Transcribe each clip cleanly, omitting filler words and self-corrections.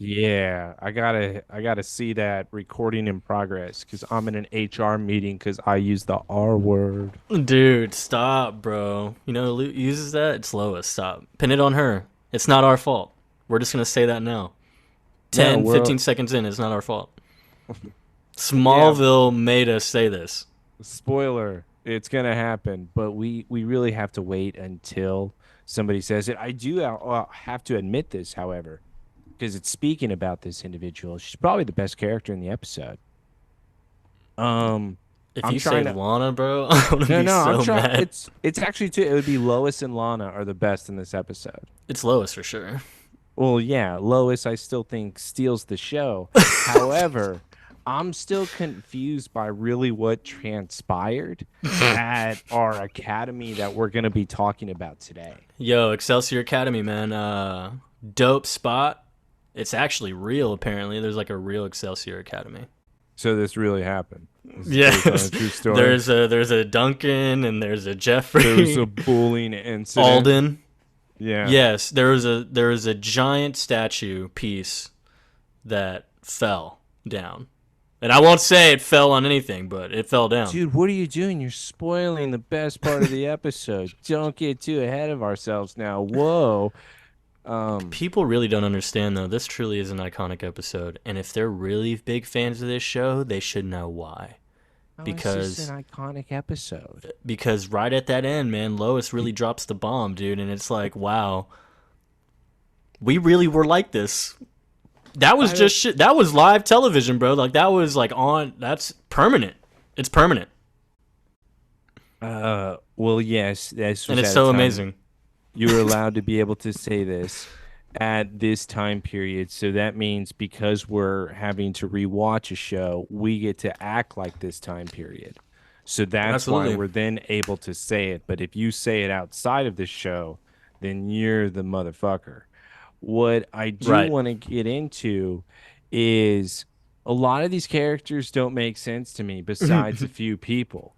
Yeah, I gotta see that recording in progress because I'm in an HR meeting because I use the R word. Dude, stop, bro. You know who uses that? It's Lois. Stop. Pin it on her. It's not our fault. We're just gonna say that now. No, 10, we're 15 seconds in, it's not our fault. yeah, Smallville made us say this. spoiler, it's gonna happen, but we really have to wait until somebody says it. I do have to admit this, however, because it's speaking about this individual. She's probably the best character in the episode. Um, If I'm you say trying to. Lana, bro, I'm gonna No, be no, I'm so trying. mad. It's actually too. It would be Lois and Lana are the best in this episode. It's Lois for sure. Well, yeah, Lois, I still think steals the show. However, I'm still confused by really what transpired at our academy that we're going to be talking about today. Yo, Excelsior Academy, man. Dope spot. It's actually real, apparently. There's like a real Excelsior Academy. So this really happened. This is based on a Yes. true story. There's a Duncan and there's a There was a Jeffrey. bullying incident. Alden. Yeah. Yes, there was a giant statue piece that fell down. And I won't say it fell on anything, but it fell down. Dude, what are you doing? You're spoiling the best part of the episode. Don't get too ahead of ourselves now. Whoa. Um, People really don't understand though. This truly is an iconic episode, and if they're really big fans of this show, they should know why. oh, it's just Because an iconic episode. right at that end, man, Lois really drops the bomb, dude, and it's like, wow, we really were like this. That was I just shit. That was live television, bro. Like that was like on. That's permanent. It's permanent, well, yes, this and was it's at a so time amazing. you were allowed to be able to say this at this time period. So that means because we're having to rewatch a show, we get to act like this time period. So that's why Absolutely. we're then able to say it. But if you say it outside of the show, then you're the motherfucker. What I do Right. want to get into is a lot of these characters don't make sense to me besides a few people.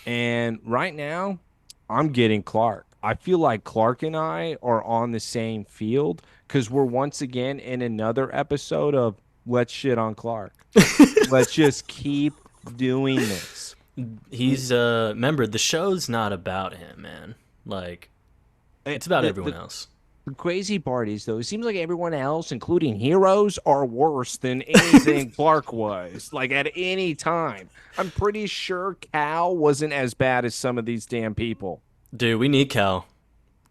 And right now, I'm getting Clark. I feel like Clark and I are on the same field because we're once again in another episode of Let's Shit on Clark. Let's just keep doing this. He's remember the show's not about him, man. Like it's about The, everyone the, else. the crazy part is, though, it seems like everyone else, including heroes, are worse than anything Clark was, like at any time. I'm pretty sure Cal wasn't as bad as some of these damn people. Dude, we need Cal.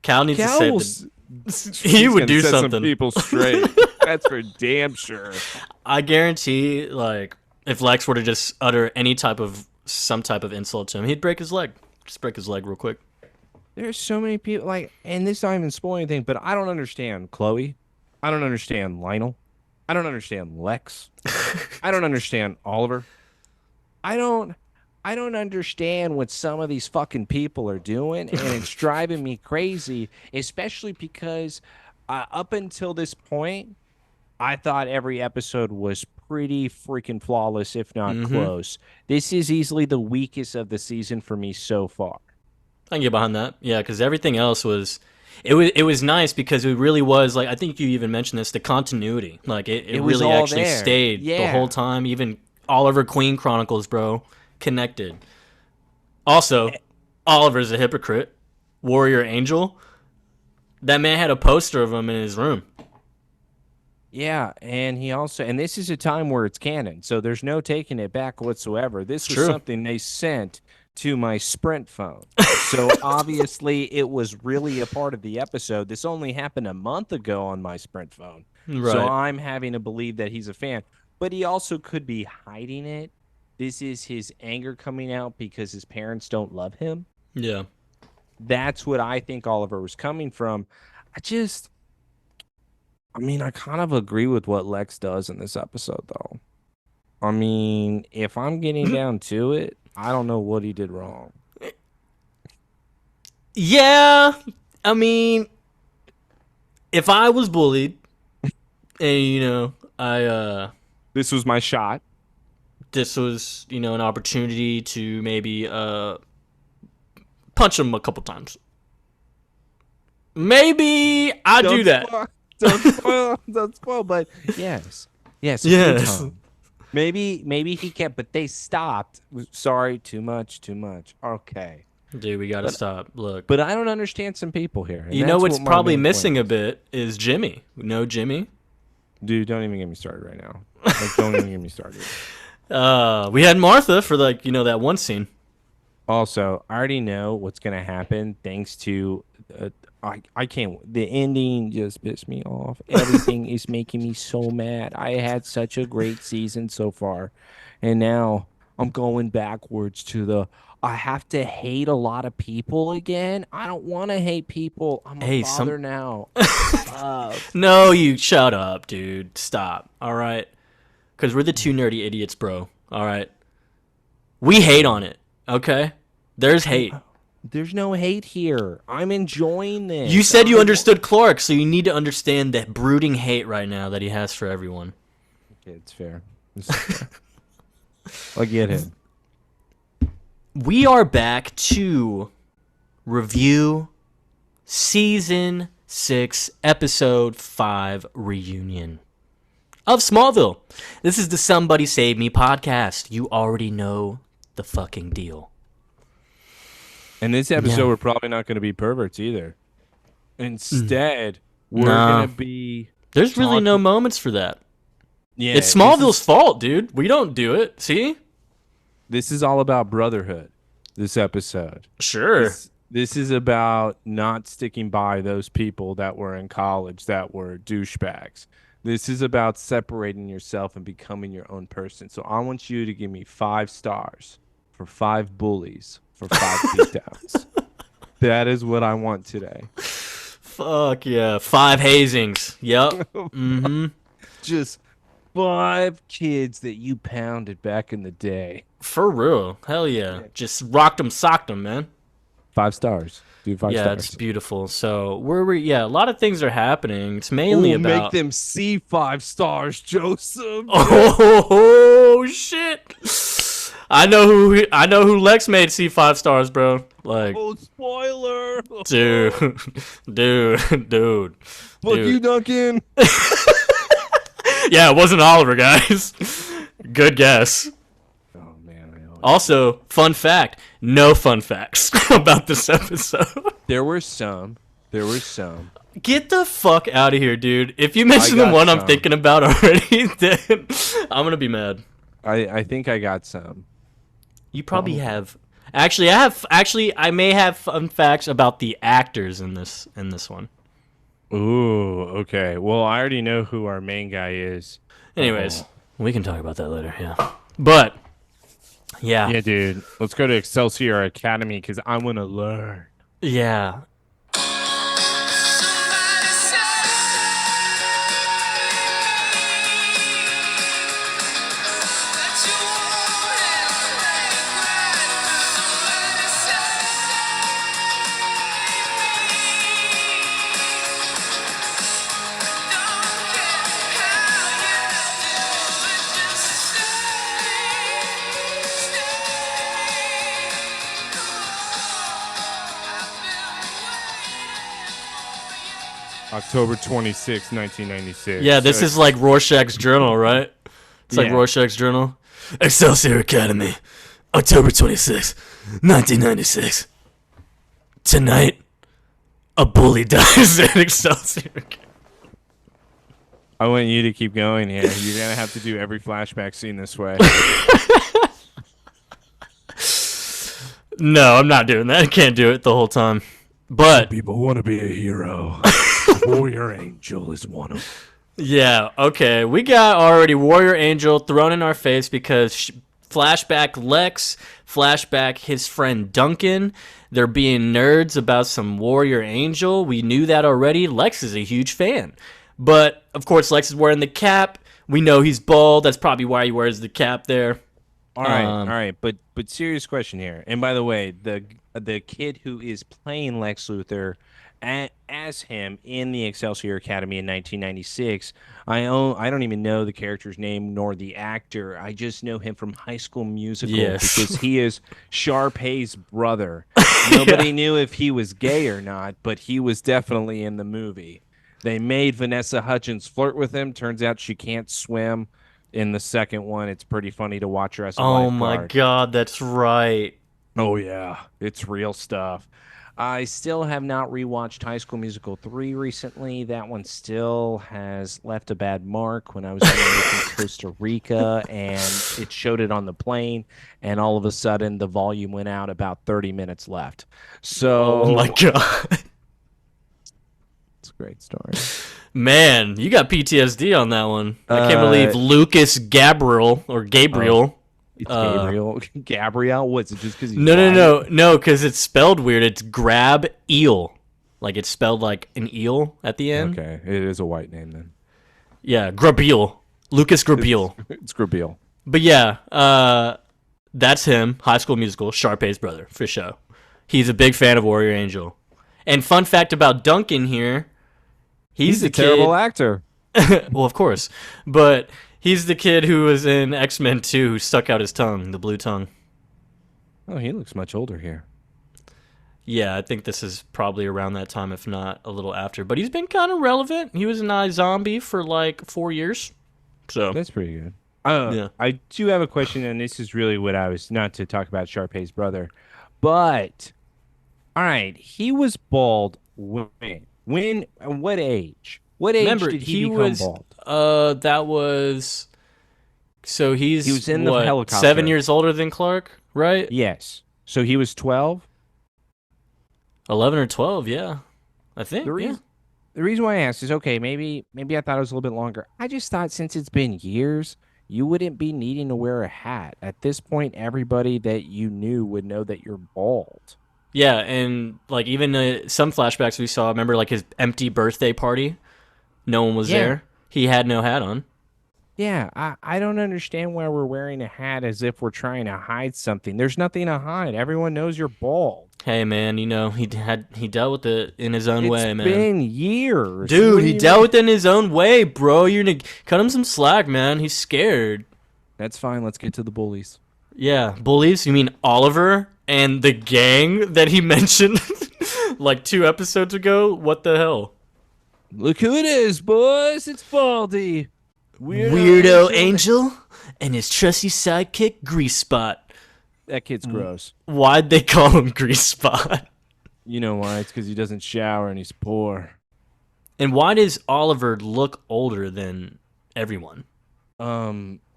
Cal needs to Cal save will, the. He he's would gonna do set some something. people straight. That's for damn sure. I guarantee, like, if Lex were to just utter any type of some type of insult to him, he'd break his leg. Just break his leg real quick. There's so many people like, and this not even spoiling anything, but I don't understand Chloe. I don't understand Lionel. I don't understand Lex. I don't understand Oliver. I don't I don't understand what some of these fucking people are doing, and it's driving me crazy, especially because up until this point, I thought every episode was pretty freaking flawless, if not Mm-hmm. close. This is easily the weakest of the season for me so far. I can get behind that. Yeah, because everything else was. It was nice because it really was like I think you even mentioned this the continuity like it It was really all actually there. stayed the whole Yeah. time even Oliver Queen Chronicles bro connected. Also, Oliver's a hypocrite. Warrior Angel. That man had a poster of him in his room. Yeah, and he also, and this is a time where it's canon, so there's no taking it back whatsoever. It's This was true. something they sent to my Sprint phone. So obviously it was really a part of the episode. This only happened a month ago on my Sprint phone. So Right. I'm having to believe that he's a fan, but he also could be hiding it. This is his anger coming out because his parents don't love him. Yeah. That's what I think Oliver was coming from. I just, I mean, I kind of agree with what Lex does in this episode, though. I mean, if I'm getting down to it, I don't know what he did wrong. Yeah. I mean, if I was bullied and I This was my shot. this was, an opportunity to maybe punch him a couple times. Maybe I do Don't that. spoil, Don't spoil. Don't spoil. But yes, a few Yes. times. Maybe he can't, but they stopped. Sorry, too much, too much. Okay, Dude, we gotta but stop. Look. but I don't understand some people here, and You know that's what's what my probably main point missing a is. bit is Jimmy. No Jimmy? Dude, don't even get me started right now. Like, don't even get me started. We had Martha for that one scene. Also, I already know what's gonna happen thanks to I can't. The ending just pissed me off. Everything is making me so mad. I had such a great season so far, and now I'm going backwards to the. I have to hate a lot of people again. I don't want to hate people. I'm a Hey, some father now. I love. No, you shut up, dude. Stop. All right? Cuz we're the two nerdy idiots, bro. All right? We hate on it. Okay? There's hate. There's no hate here. I'm enjoying You this. said you understood Clark, so you need to understand that brooding hate right now that he has for everyone. Okay, it's fair. This is fair. I get him. We are back to review season 6, episode 5 reunion of Smallville. This is the Somebody Save Me podcast. You already know the fucking deal. And this episode, Yeah. we're probably not going to be perverts either. Instead, we're Nah. going to be There's really no talking. moments for that. Yeah, It's Smallville's fault, dude. We don't do it. See? this is all about brotherhood. This episode. Sure. This is about not sticking by those people that were in college that were douchebags. This is about separating yourself and becoming your own person. So I want you to give me 5 stars for 5 bullies for 5 beatdowns. That is what I want today. Fuck yeah. 5 hazings. Yep. Mm-hmm. Just 5 kids that you pounded back in the day. For real. Hell yeah. Just rocked them, socked them, man. 5 stars. Dude, 5 Yeah, stars. it's beautiful. So a lot of things are happening. It's mainly Ooh, about make them see 5 stars, Joseph. Oh shit! I know who Lex made see 5 stars, bro. Like, Oh, spoiler. dude, dude. Fuck you, Duncan. Yeah, it wasn't Oliver, guys. Good guess. Oh, man. I know. Also, fun fact: no fun facts about this episode. There were some. Get the fuck out of here, dude. If you mention the got one I'm some. thinking about already, then I'm gonna be mad. I think I got some. You probably have. Actually, I may have fun facts about the actors in this one. Ooh, okay. Well, I already know who our main guy is. Anyways, we can talk about that later. Yeah, but yeah, Yeah, dude. Let's go to Excelsior Academy because I want to learn. yeah. October 26, 1996. Yeah, this is like Rorschach's journal, right? It's like Yeah. Rorschach's journal. Excelsior Academy, October 26, 1996. Tonight, a bully dies at Excelsior Academy. I want you to keep going here. You're going to have to do every flashback scene this way. No, I'm not doing that. I can't do it the whole time. But People want to be a hero. Warrior Angel is one of them. yeah, okay. We got already Warrior Angel thrown in our face because flashback Lex, flashback his friend Duncan. They're being nerds about some Warrior Angel. We knew that already. Lex is a huge fan. But, of course, Lex is wearing the cap. We know he's bald. That's probably why he wears the cap there. All right. But serious question here. And by the way, the kid who is playing Lex Luthor as him in the Excelsior Academy in 1996, I don't even know the character's name nor the actor. I just know him from High School Musical Yes. because he is Sharpay's brother. Nobody knew if he was gay or not, but he was definitely in the movie. They made Vanessa Hudgens flirt with him. Turns out she can't swim. In the second one, it's pretty funny to watch her as a Oh my lifeguard. God, that's right. Oh yeah, it's real stuff. I still have not rewatched High School Musical 3 recently. That one still has left a bad mark when I was in Costa Rica and it showed it on the plane and all of a sudden the volume went out about 30 minutes left. Oh my So God. it's a great story. Man, you got PTSD on that one. I can't Uh believe Lucas Gabriel or Gabriel. it's Gabriel. Gabrielle? What's it just because he's No, no, white? no, no, because it's spelled weird. It's Grab Eel. Like it's spelled like an eel at the end. Okay, it is a white name then. Yeah, Grabiel. Lucas Grabiel. It's Gabriel. But yeah, that's him. High School Musical, Sharpay's brother, for sure. He's a big fan of Warrior Angel. And fun fact about Duncan here, he's the a terrible kid. actor. Well, of course, but he's the kid who was in X-Men 2 who stuck out his tongue, the blue tongue. Oh, he looks much older here. Yeah, I think this is probably around that time, if not a little after. But he's been kind of relevant. He was in iZombie for like 4 years. So That's pretty good. yeah. I do have a question, and this is really what I was not to talk about Sharpay's brother, but all right, he was bald when at what age? What age Remember, did he he become was. bald? That was. So he's He was in the what, helicopter. 7 years older than Clark, right? Yes. So he was 12. 11 or 12, yeah. I think. The Yeah. reason the reason why I asked is okay, maybe I thought it was a little bit longer. I just thought since it's been years, you wouldn't be needing to wear a hat. At this point, everybody that you knew would know that you're bald. Yeah, and like even some flashbacks we saw, remember like his empty birthday party? No one was Yeah. there. He had no hat on. Yeah, I don't understand why we're wearing a hat as if we're trying to hide something. There's nothing to hide. Everyone knows you're bald. Hey man, you know, he dealt with it in his own way, It's man. been years. Dude, What do he you dealt mean? with it in his own way, bro. You're gonna cut him some slack, man. He's scared. That's fine. Let's get to the bullies. Yeah, bullies? You mean Oliver and the gang that he mentioned like 2 episodes ago? What the hell? Look who it is, boys. It's Baldy. Weirdo Angel and his trusty sidekick Grease Spot. That kid's gross. Why'd they call him Grease Spot? You know why? It's because he doesn't shower and he's poor. And why does Oliver look older than everyone?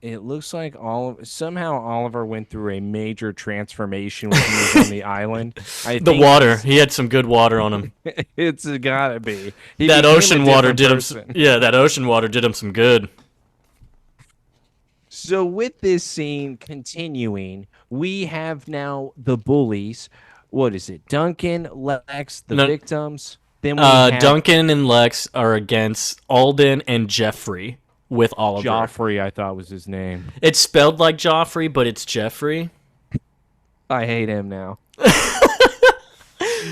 It looks like somehow Oliver went through a major transformation when he was on the island. I The think water. He had some good water on him. it's gotta be. He That became a ocean water different did him. person. Yeah, that ocean water did him some good. So with this scene continuing, we have now the bullies. What is it? Duncan, Lex, the No. victims. Then we have Duncan and Lex are against Alden and Jeffrey with Oliver. Joffrey, I thought was his name. It's spelled like Joffrey, but it's Jeffrey. I hate him now.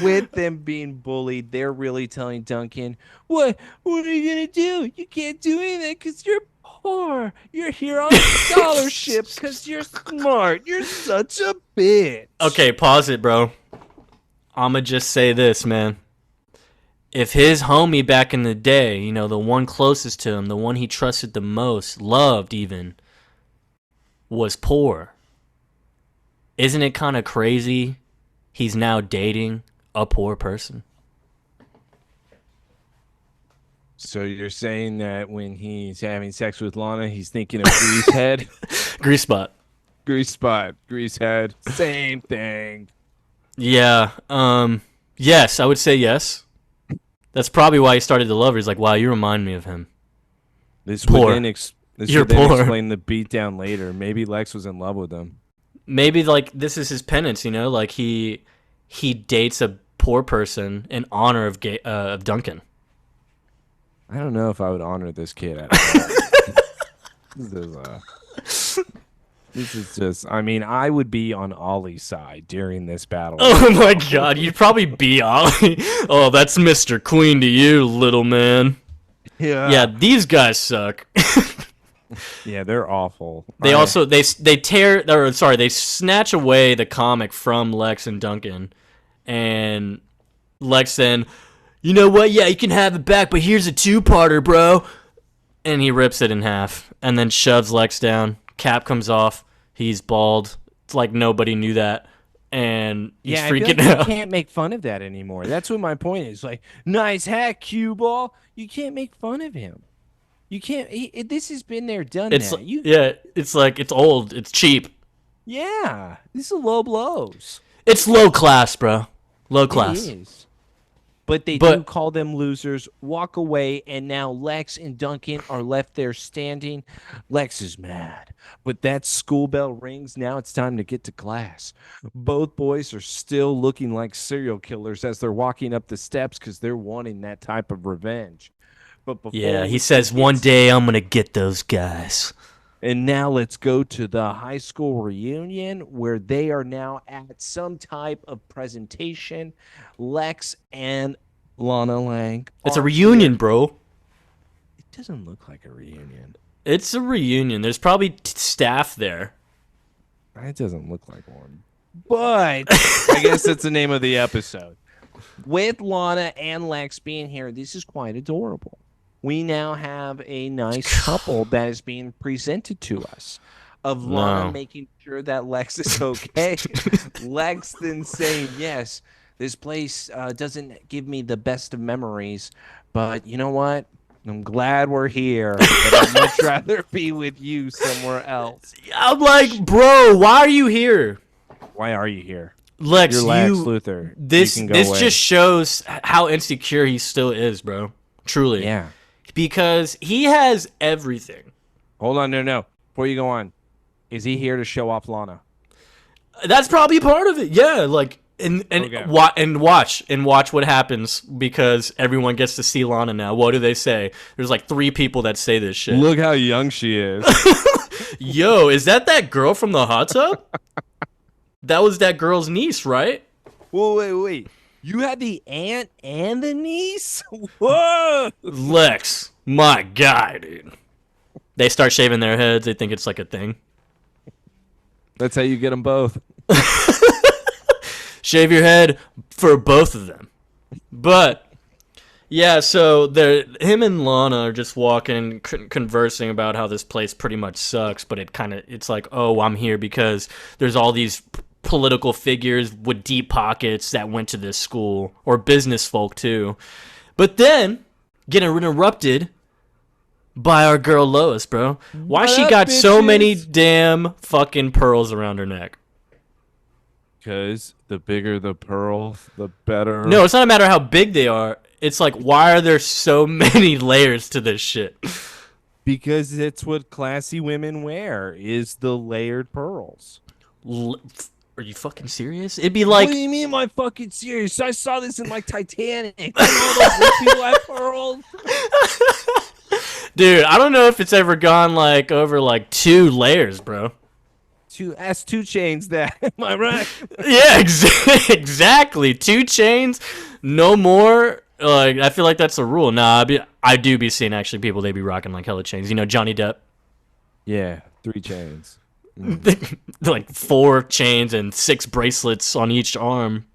With them being bullied, they're really telling Duncan, What are you gonna do? You can't do anything because you're poor. You're here on a scholarship because you're smart. You're such a bitch." Okay, pause it, bro. I'ma just say this, man. If his homie back in the day, you know, the one closest to him, the one he trusted the most, loved even, was poor, isn't it kind of crazy he's now dating a poor person? So you're saying that when he's having sex with Lana, he's thinking of Grease Head? Grease Spot. Grease Spot, Grease Head, same thing. Yeah. Yes, I would say yes. That's probably why he started to love her. He's like, wow, you remind me of him. This Poor. would then, this You're would then poor. explain the beatdown later. Maybe Lex was in love with him. Maybe like this is his penance, you know, like he dates a poor person in honor of Duncan. I don't know if I would honor this kid at all. This is just, I mean, I would be on Ollie's side during this battle. Oh my god, you'd probably be Ollie. Oh, that's Mr. Queen to you, little man. Yeah, these guys suck. Yeah, they're awful. They also they snatch away the comic from Lex and Duncan, and Lex then, You know what? Yeah, you can have it back, but here's a two-parter, bro. And he rips it in half and then shoves Lex down. Cap comes off. He's bald. It's like nobody knew that. And he's Yeah, I feel freaking like you out. can't make fun of that anymore. That's what my point is. Like, nice hat, cue ball. You can't make fun of him. You can't. This has been there, done It's that. You, yeah, it's like it's old. It's cheap. yeah. This is low blows. It's low class, bro. Low It class. is. But they do But call them losers, walk away, and now Lex and Duncan are left there standing. Lex is mad, but that school bell rings. Now it's time to get to class. Both boys are still looking like serial killers as they're walking up the steps because they're wanting that type of revenge. But before yeah, he we can says one get day I'm gonna get those guys. and now let's go to the high school reunion where they are now at some type of presentation. Lex and Lana Lang It's a are reunion, here. bro. It doesn't look like a reunion. It's a reunion. There's probably staff there. It doesn't look like one. But I guess that's the name of the episode. With Lana and Lex being here, this is quite adorable. We now have a nice couple that is being presented to us of Lana No. making sure that Lex is okay. Lex then saying, yes, this place doesn't give me the best of memories, but you know what? I'm glad we're here, but I'd much rather be with you somewhere else. I'm like, bro, why are you here? Why are you here? Lex, You're Lex you Luthor. this You can go this away. just shows how insecure he still is, bro. Truly. Yeah. Because he has everything. Hold on, no. Before you go on, is he here to show off Lana? That's probably part of it. Yeah, like and Okay. watch what happens because everyone gets to see Lana now. What do they say? There's like 3 people that say this shit. Look how young she is. Yo, is that girl from the hot tub? That was that girl's niece, right? Whoa, wait. You had the aunt and the niece? Whoa! Lex, my guy, dude. They start shaving their heads. They think it's like a thing. That's how you get them both. Shave your head for both of them. But yeah, so him and Lana are just walking, conversing about how this place pretty much sucks. But it's like, oh, I'm here because there's all these political figures with deep pockets that went to this school, or business folk too. But then getting interrupted by our girl Lois, bro. Why What she up, got so bitches? many damn fucking pearls around her neck? Because the bigger the pearl, the better. No, it's not a matter how big they are. It's like, why are there so many layers to this shit? Because it's what classy women wear, is the layered pearls. Are you fucking serious? It'd be like, What do you mean, am I fucking serious? I saw this in like Titanic. You know those rich people have pearls? dude, I don't know if it's ever gone like over like 2 layers, bro. Ask 2 Chains that. Am I right? Yeah, exactly. 2 chains, no more. Like, I feel like that's a rule. Nah, I do be seeing actually people they be rocking like hella chains. You know, Johnny Depp, Yeah, 3 chains. like 4 chains and 6 bracelets on each arm.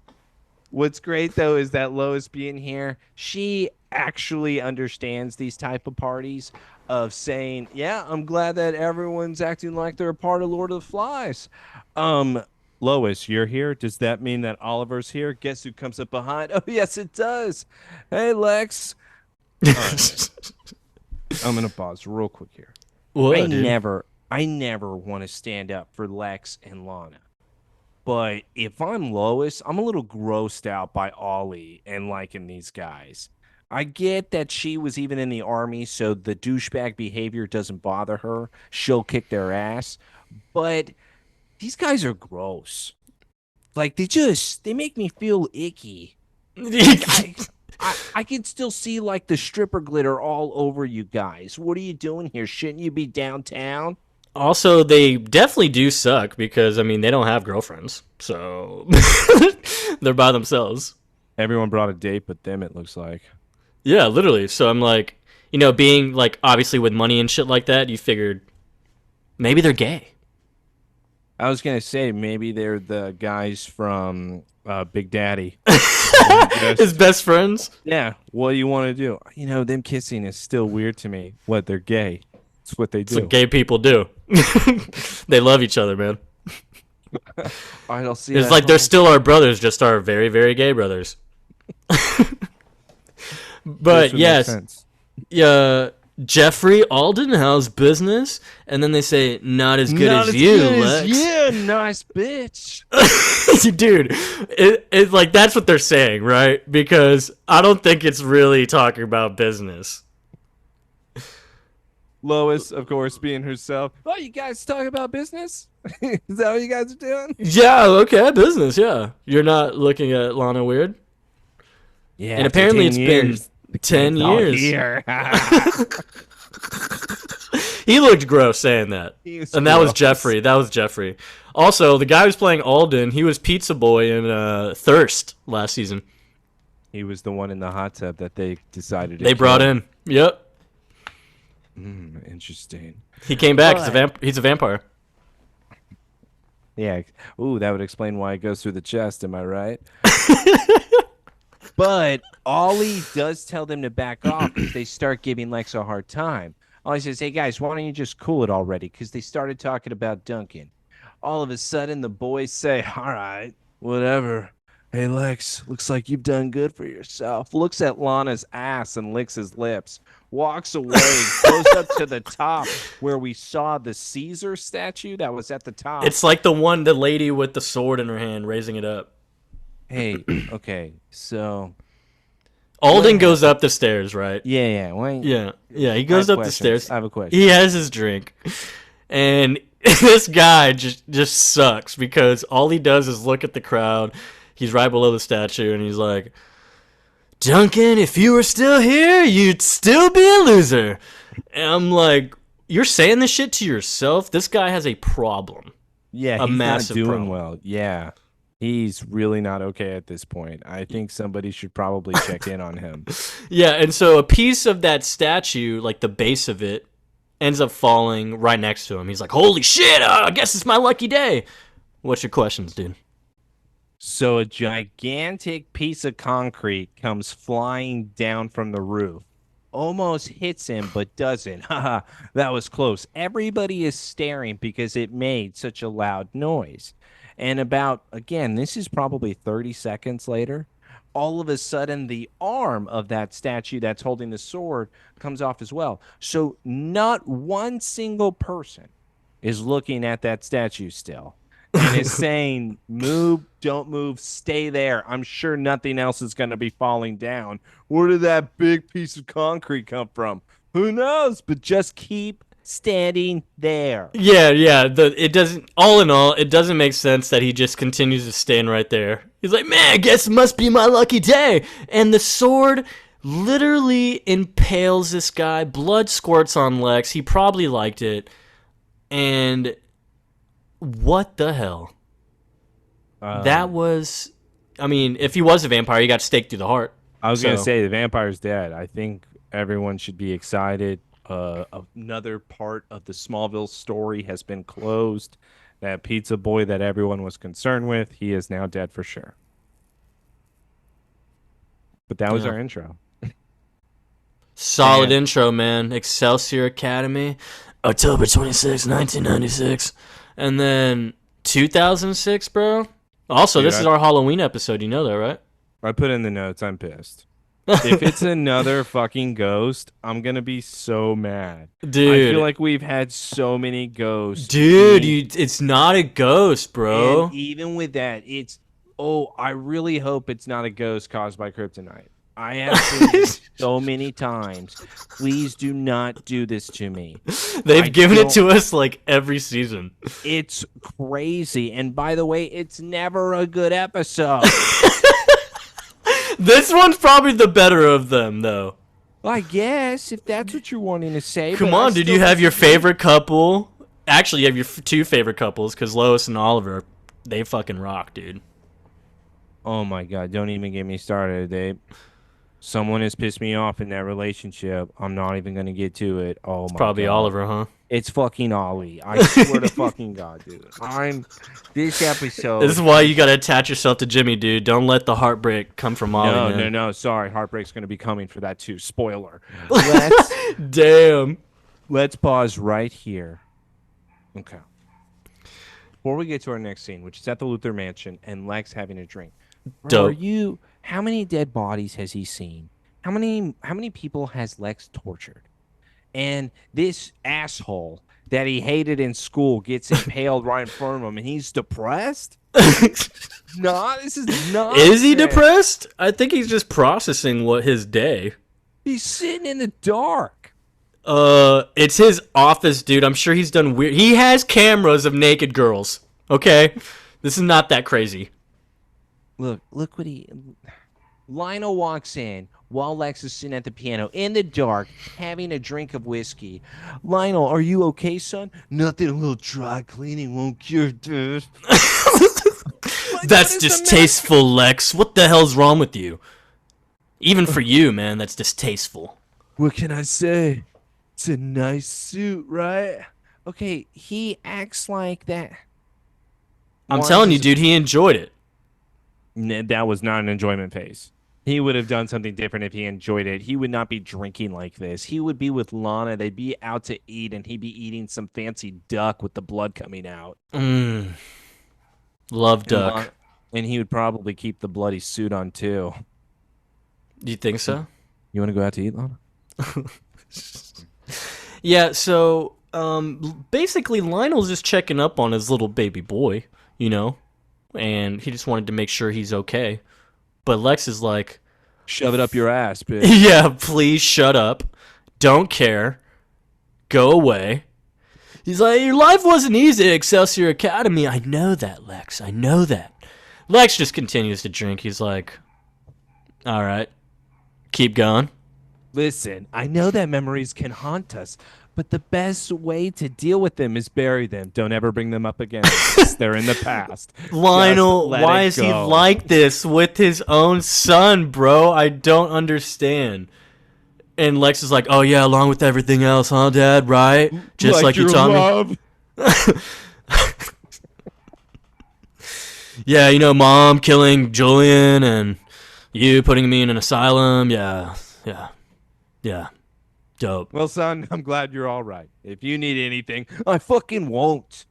What's great though is that Lois being here, she actually understands these type of parties of saying, "Yeah, I'm glad that everyone's acting like they're a part of Lord of the Flies." Lois, you're here. Does that mean that Oliver's here? Guess who comes up behind? Oh, yes, it does. Hey, Lex. All right, I'm gonna pause real quick here. What, I dude? never want to stand up for Lex and Lana. But if I'm Lois, I'm a little grossed out by Ollie and liking these guys. I get that she was even in the army, so the douchebag behavior doesn't bother her. She'll kick their ass. But these guys are gross. Like they make me feel icky. I can still see like the stripper glitter all over you guys. What are you doing here? Shouldn't you be downtown? Also, they definitely do suck because, I mean, they don't have girlfriends. So they're by themselves. Everyone brought a date but them, it looks like. Yeah, literally. So I'm like, you know, being like obviously with money and shit like that, you figured maybe they're gay. I was gonna say maybe they're the guys from Big Daddy. And His just best friends. yeah, what do you want to do? Them kissing is still weird to me. What, they're gay? It's what they It's what do. gay people do. They love each other, man. All right, I'll see you It's at like they're home. still our brothers, just our very, very gay brothers. This But would make yes, sense. Jeffrey Alden, how's business? And then they say, not as good Not as as you, good as Lex. you, nice bitch. Dude, it's like that's what they're saying, right? Because I don't think it's really talking about business. Lois, of course, being herself. Oh, you guys talking about business? Is that what you guys are doing? Yeah, okay, business, yeah. You're not looking at Lana weird? Yeah, And after apparently 10 it's been years, the 10 cat's all years. here. He looked gross saying that. He was And that was gross. Jeffrey. That was Jeffrey. Also, the guy who's playing Alden, he was Pizza Boy in Thirst last season. He was the one in the hot tub that they decided to They brought kill. in. Yep. Interesting. He came back. But He's a vampire. yeah, ooh, that would explain why it goes through the chest. Am I right? But Ollie does tell them to back off if they start giving Lex a hard time. Ollie says, "Hey guys, why don't you just cool it already?" Because they started talking about Duncan. All of a sudden, the boys say, "All right, whatever. Hey Lex, looks like you've done good for yourself." Looks at Lana's ass and licks his lips. Walks away, goes up to the top where we saw the Caesar statue that was at the top. It's like the lady with the sword in her hand, raising it up. Hey, okay, so Alden What goes up the stairs, right? yeah, wait. Yeah. He I goes have up the questions. stairs. I have a question. He has his drink, and this guy just sucks because all he does is look at the crowd. He's right below the statue, and he's like, "Duncan, if you were still here, you'd still be a loser." And I'm like, "You're saying this shit to yourself? This guy has a problem." Yeah, A he's not massive doing problem. well. Yeah. He's really not okay at this point. I think somebody should probably check in on him. Yeah, and so a piece of that statue, like the base of it, ends up falling right next to him. He's like, "Holy shit! I guess it's my lucky day." What's your questions, dude? So a gigantic piece of concrete comes flying down from the roof. Almost hits him, but doesn't. Haha, that was close. Everybody is staring because it made such a loud noise. And about, again, this is probably 30 seconds later, all of a sudden the arm of that statue that's holding the sword comes off as well. So not one single person is looking at that statue still and is saying, "Move, don't move, stay there. I'm sure nothing else is going to be falling down. Where did that big piece of concrete come from? Who knows? But just keep standing there." Yeah. It doesn't. All in all, it doesn't make sense that he just continues to stand right there. He's like, "Man, I guess it must be my lucky day." And the sword literally impales this guy. Blood squirts on Lex. He probably liked it. And what the hell? That was. I mean, if he was a vampire, he got staked through the heart. I was going to So- say the vampire's dead. I think everyone should be excited. Another part of the Smallville story has been closed. That pizza boy that everyone was concerned with, he is now dead for sure. But that was Yeah. our intro. Solid Man. intro, man. Excelsior Academy, October 26, 1996. And then 2006, bro. Also, Dude, this is our Halloween episode. You know that, right? I put in the notes. I'm pissed. If it's another fucking ghost, I'm gonna be so mad. Dude. I feel like we've had so many ghosts. Dude, And- it's not a ghost, bro. And even with that, I really hope it's not a ghost caused by kryptonite. I have seen it so many times. Please do not do this to me. They've I given it don't- to us like every season. It's crazy. And by the way, it's never a good episode. This one's probably the better of them, though. I guess, if that's what you're wanting to say. Come but I on, dude. still You have your disagree. favorite couple. Actually, you have your two favorite couples because Lois and Oliver, they fucking rock, dude. Oh my god, don't even get me started, Dave. Someone has pissed me off in that relationship. I'm not even gonna get to it. Oh It's my probably God. Oliver, huh? It's fucking Ollie. I swear to fucking God, dude. This This episode is why you has gotta attach yourself to Jimmy, dude. Don't let the heartbreak come from Ollie, no, no, man. no. Sorry, Heartbreak's gonna be coming for that too. Spoiler. Let's Damn. let's pause right here. Okay. Before we get to our next scene, which is at the Luther Mansion and Lex having a drink. Bro, Dope. how many dead bodies has he seen? How many people has Lex tortured? And this asshole that he hated in school gets impaled right in front of him and he's depressed? No, this is Is he nonsense. depressed? I think he's just processing what his day. He's sitting in the dark. It's his office, dude. I'm sure he's done weird. He has cameras of naked girls. Okay, this is not that crazy. Look what he. Lionel walks in while Lex is sitting at the piano in the dark, having a drink of whiskey. Lionel, are you okay, son? Nothing, a little dry cleaning won't cure this. Like, what That's is the matter? distasteful, Lex. What the hell's wrong with you? Even for you, man, that's distasteful. What can I say? It's a nice suit, right? Okay, he acts like that. I'm Wants telling you, his. dude, he enjoyed it. That was not an enjoyment phase. He would have done something different if he enjoyed it. He would not be drinking like this. He would be with Lana. They'd be out to eat, and he'd be eating some fancy duck with the blood coming out. Mm, love And Lana, duck. and he would probably keep the bloody suit on too. Do you think so? You want to go out to eat, Lana? Yeah, so basically Lionel's just checking up on his little baby boy, you know, and he just wanted to make sure he's okay. But Lex is like, Shove it up your ass, bitch. "Yeah, please shut up. Don't care. Go away." He's like, "Your life wasn't easy at Excelsior Academy." I know that, Lex. I know that. Lex just continues to drink. He's like, "All right, keep going." Listen, I know that memories can haunt us, but the best way to deal with them is bury them. Don't ever bring them up again. They're in the past. Just Lionel, let why it is he go. like this with his own son, bro? I don't understand. And Lex is like, "Oh yeah, along with everything else, huh, Dad? Right? Just Like like you your taught me." love. Yeah, you know, Mom killing Julian and you putting me in an asylum. Yeah, yeah, yeah. Dope. Well, son, I'm glad you're all right. If you need anything, I fucking won't.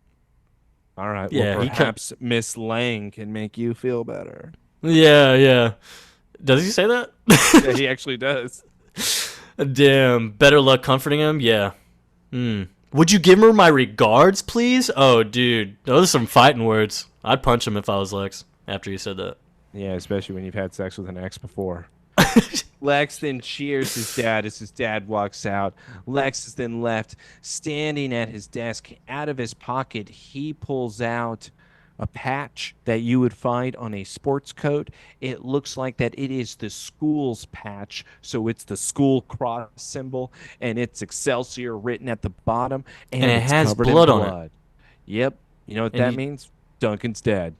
All right. Well, Yeah, he cut. perhaps Miss Lang can make you feel better. Yeah, yeah. Does he say that? Yeah, he actually does. Damn. Better luck comforting him. Yeah. Hmm. Would you give her my regards, please? Oh, dude, those are some fighting words. I'd punch him if I was Lex after you said that. Yeah, especially when you've had sex with an ex before. Lex then cheers his dad as his dad walks out. Lex is then left standing at his desk. Out of his pocket, he pulls out a patch that you would find on a sports coat. It looks like that it is the school's patch. So it's the school cross symbol and it's Excelsior written at the bottom And and it it's has covered in blood on it. blood. Yep. You know what And that he, means? Duncan's dead.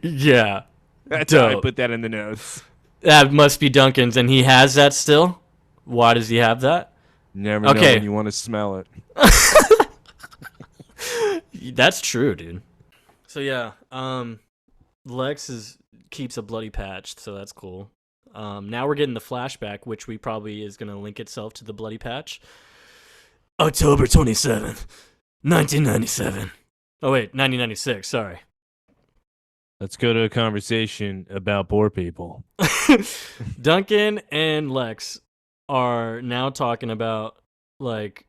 yeah, That's how I dope. put that in the notes. That must be Duncan's, and he has that still. Why does he have that? Never know when Okay, you want to smell it. that's true, dude. So yeah, Lex keeps a bloody patch, so that's cool. Now we're getting the flashback, which we probably is gonna link itself to the bloody patch. October 27th, 1997. Oh wait, 1996. Sorry. Let's go to a conversation about poor people. Duncan and Lex are now talking about like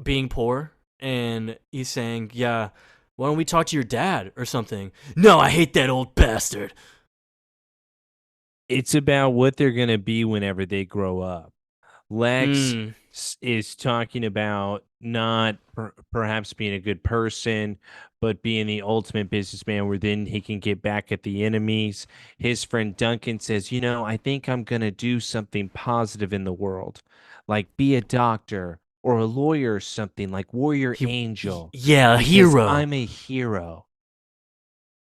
being poor, and he's saying, "Yeah, why don't we talk to your dad or something?" "No, I hate that old bastard." It's about what they're going to be whenever they grow up. Lex Hmm. is talking about not perhaps being a good person, but being the ultimate businessman where then he can get back at the enemies. His friend Duncan says, I think I'm going to do something positive in the world, like be a doctor or a lawyer or something like Warrior Angel, Yeah, a because hero. I'm a hero.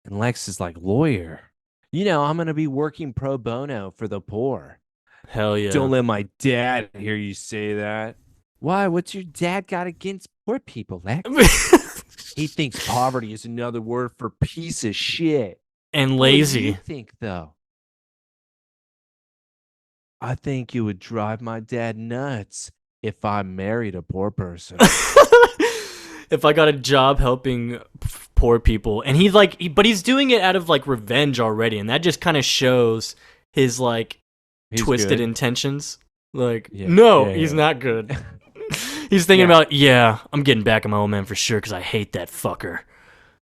And Lex is like, lawyer? I'm going to be working pro bono for the poor. Hell yeah. Don't let my dad hear you say that. Why? What's your dad got against poor people, Lex? He thinks poverty is another word for piece of shit. And What do you lazy. think, though? I think you would drive my dad nuts if I married a poor person. If I got a job helping poor people, and he's like, but he's doing it out of like revenge already, and that just kind of shows his like He's twisted good. intentions. Like, Yeah, no, yeah, he's yeah. not good. He's thinking Yeah. about, yeah, I'm getting back at my old man for sure because I hate that fucker.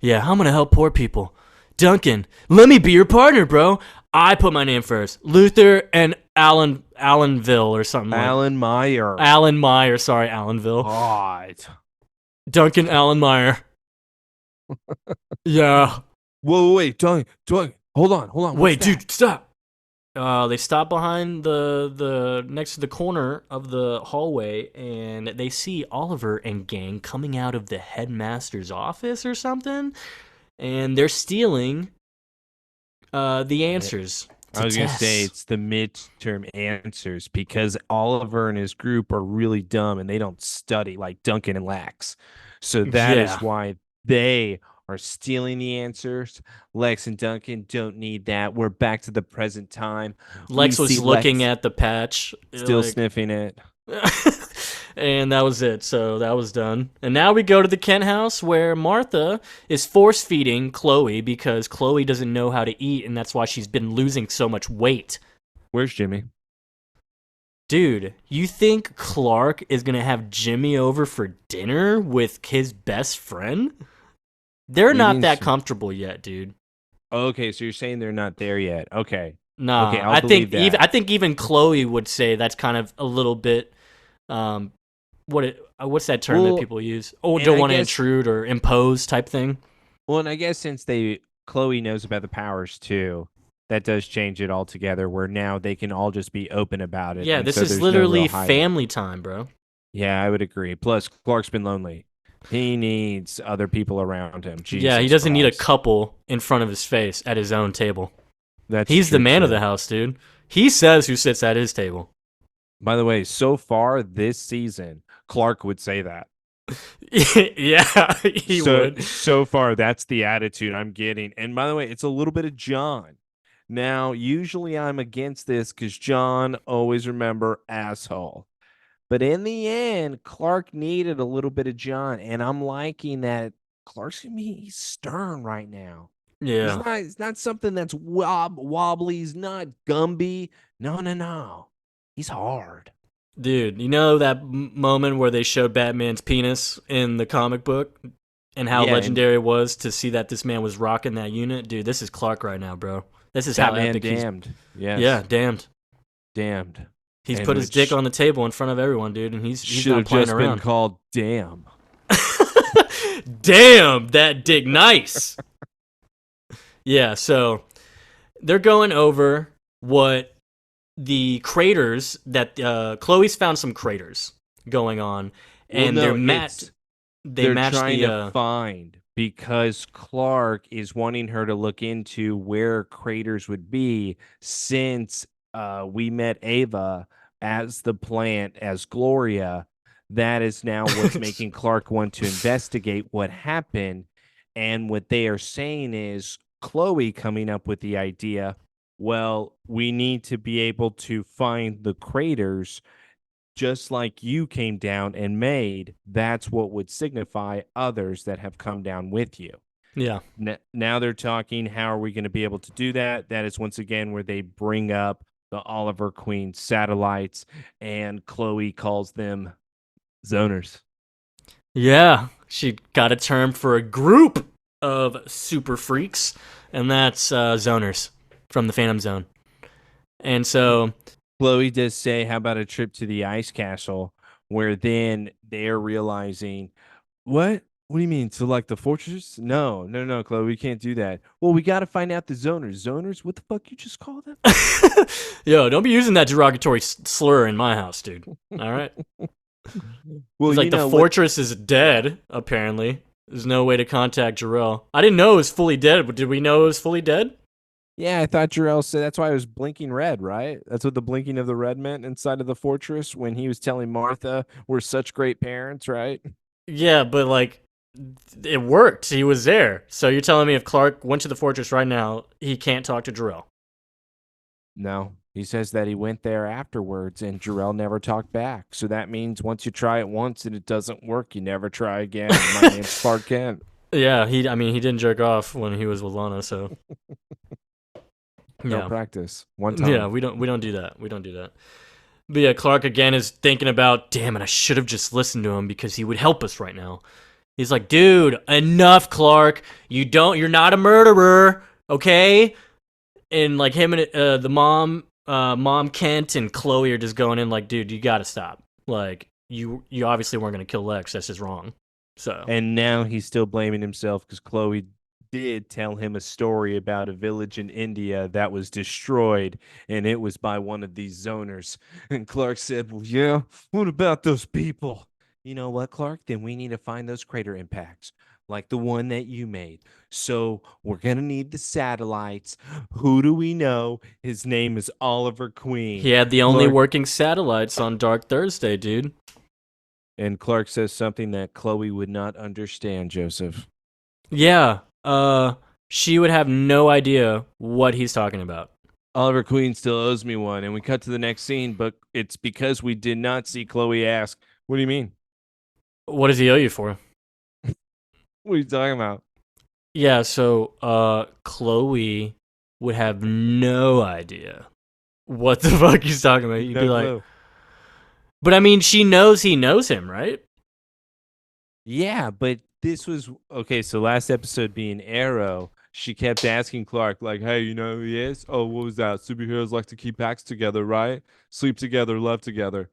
Yeah, I'm gonna help poor people. Duncan, let me be your partner, bro. I put my name first. Luther and Allenville or something like Alan Meyer. Alan Meyer. Sorry, Allenville. God. Duncan Allen Meyer. Yeah. Whoa, wait, Doug, hold on. What's Wait, that? dude, stop. They stop behind the next to the corner of the hallway, and they see Oliver and gang coming out of the headmaster's office or something, and they're stealing the answers I to was gonna say tests. it's the midterm answers because Oliver and his group are really dumb and they don't study like Duncan and Lex. So that is Yeah, why they are stealing the answers. Lex and Duncan don't need that. We're back to the present time. We Lex see was looking Lex at the patch, still like, sniffing it. and that was it. So that was done. And now we go to the Kent house where Martha is force feeding Chloe because Chloe doesn't know how to eat, and that's why she's been losing so much weight. Where's Jimmy? Dude, you think Clark is gonna have Jimmy over for dinner with his best friend? They're What do you not mean? that comfortable yet, dude. Okay, so you're saying they're not there yet. Okay. Okay, Nah, I'll believe that. I think even Chloe would say that's kind of a little bit um what's that term that Well, people use? Oh, and don't I want to guess intrude or impose type thing. Well, and I guess since they Chloe knows about the powers too, that does change it altogether. Where now they can all just be open about it, Yeah, and this so is there's no real literally hiding. family time, bro. Yeah, I would agree. Plus, Clark's been lonely. He needs other people around him. Yeah, he Jesus doesn't need a Christ, couple in front of his face at his own table. that's He's the true man of the too. house, dude. He says who sits at his table. By the way, so far this season, Clark would say that. Yeah, he So would. so far, that's the attitude I'm getting. And by the way, it's a little bit of John. Now, usually I'm against this because John always remember asshole. But in the end, Clark needed a little bit of John, and I'm liking that Clark's gonna be he's stern right now. He's Yeah. not. It's not something that's wobbly. He's not Gumby. No, no, no. He's hard. Dude, you know that moment where they showed Batman's penis in the comic book and how Yeah, and legendary it was to see that this man was rocking that unit? Dude, this is Clark right now, bro. This is how Batman epic he's. damned. Yeah, Yes, damned. damned. He's And put his dick which on the table in front of everyone, dude, and he's should not have playing just been around. called damn. Damn, that dick nice. Yeah, so they're going over what the craters that Chloe's found some craters going on, Well, and no, it's they they're match trying the to find because Clark is wanting her to look into where craters would be since we met Ava as the plant as Gloria. That is now what's making Clark want to investigate what happened. And what they are saying is Chloe coming up with the idea, well, we need to be able to find the craters just like you came down and made, that's what would signify others that have come down with you. yeah. Now they're talking, how are we going to be able to do that? That is once again where they bring up the Oliver Queen satellites, and Chloe calls them zoners. Yeah, she got a term for a group of super freaks, and that's zoners from the Phantom Zone. And so, Chloe does say, how about a trip to the ice castle, where then they're realizing, what? What do you mean? To like the fortress? No, no, no, Chloe, we can't do that. Well, we got to find out the zoners. Zoners? What the fuck you just call them? yo, don't be using that derogatory slur in my house, dude. All right. Well, He's you like, the know what? fortress is dead, apparently. There's no way to contact Jarrell. I didn't know it was fully dead, but did we know it was fully dead? Yeah, I thought Jarrell said that's why I was blinking red, right? That's what the blinking of the red meant inside of the fortress when he was telling Martha we're such great parents, right? Yeah, but like it worked. He was there. So you're telling me if Clark went to the fortress right now, he can't talk to Jarrell? No, he says that he went there afterwards and Jarrell never talked back. So that means once you try it once and it doesn't work, you never try again. And my name's Clark Kent. Yeah, I mean, he didn't jerk off when he was with Lana, so No yeah, practice. One yeah, time. we don't do that. We don't do that. But yeah, Clark again is thinking about, damn it, I should have just listened to him because he would help us right now. He's like, dude, enough, Clark. You're not a murderer, okay? And like him and the mom Kent and Chloe are just going in like, dude, you gotta stop. Like, you obviously weren't gonna kill Lex. That's just wrong. So And now he's still blaming himself because Chloe did tell him a story about a village in India that was destroyed, and it was by one of these zoners. And Clark said, well, yeah, what about those people? You know what, Clark? Then we need to find those crater impacts, like the one that you made. So we're going to need the satellites. Who do we know? His name is Oliver he Queen. had the only Clark. working satellites on Dark Thursday, dude. And Clark says something that Chloe would not understand, Joseph. Yeah. She would have no idea what he's talking about. Oliver Queen still owes me one, and we cut to the next scene, but it's because we did not see Chloe ask, what do you mean? What does he owe you for? What are you talking about? Yeah, so Chloe would have no idea what the fuck he's talking about. You'd be No like, clue. but I mean, she knows he knows him, right? Yeah, but this was okay. So last episode being Arrow, she kept asking Clark, like, hey, you know who he is? Oh, what was that? Superheroes like to keep packs together, right? Sleep together, love together.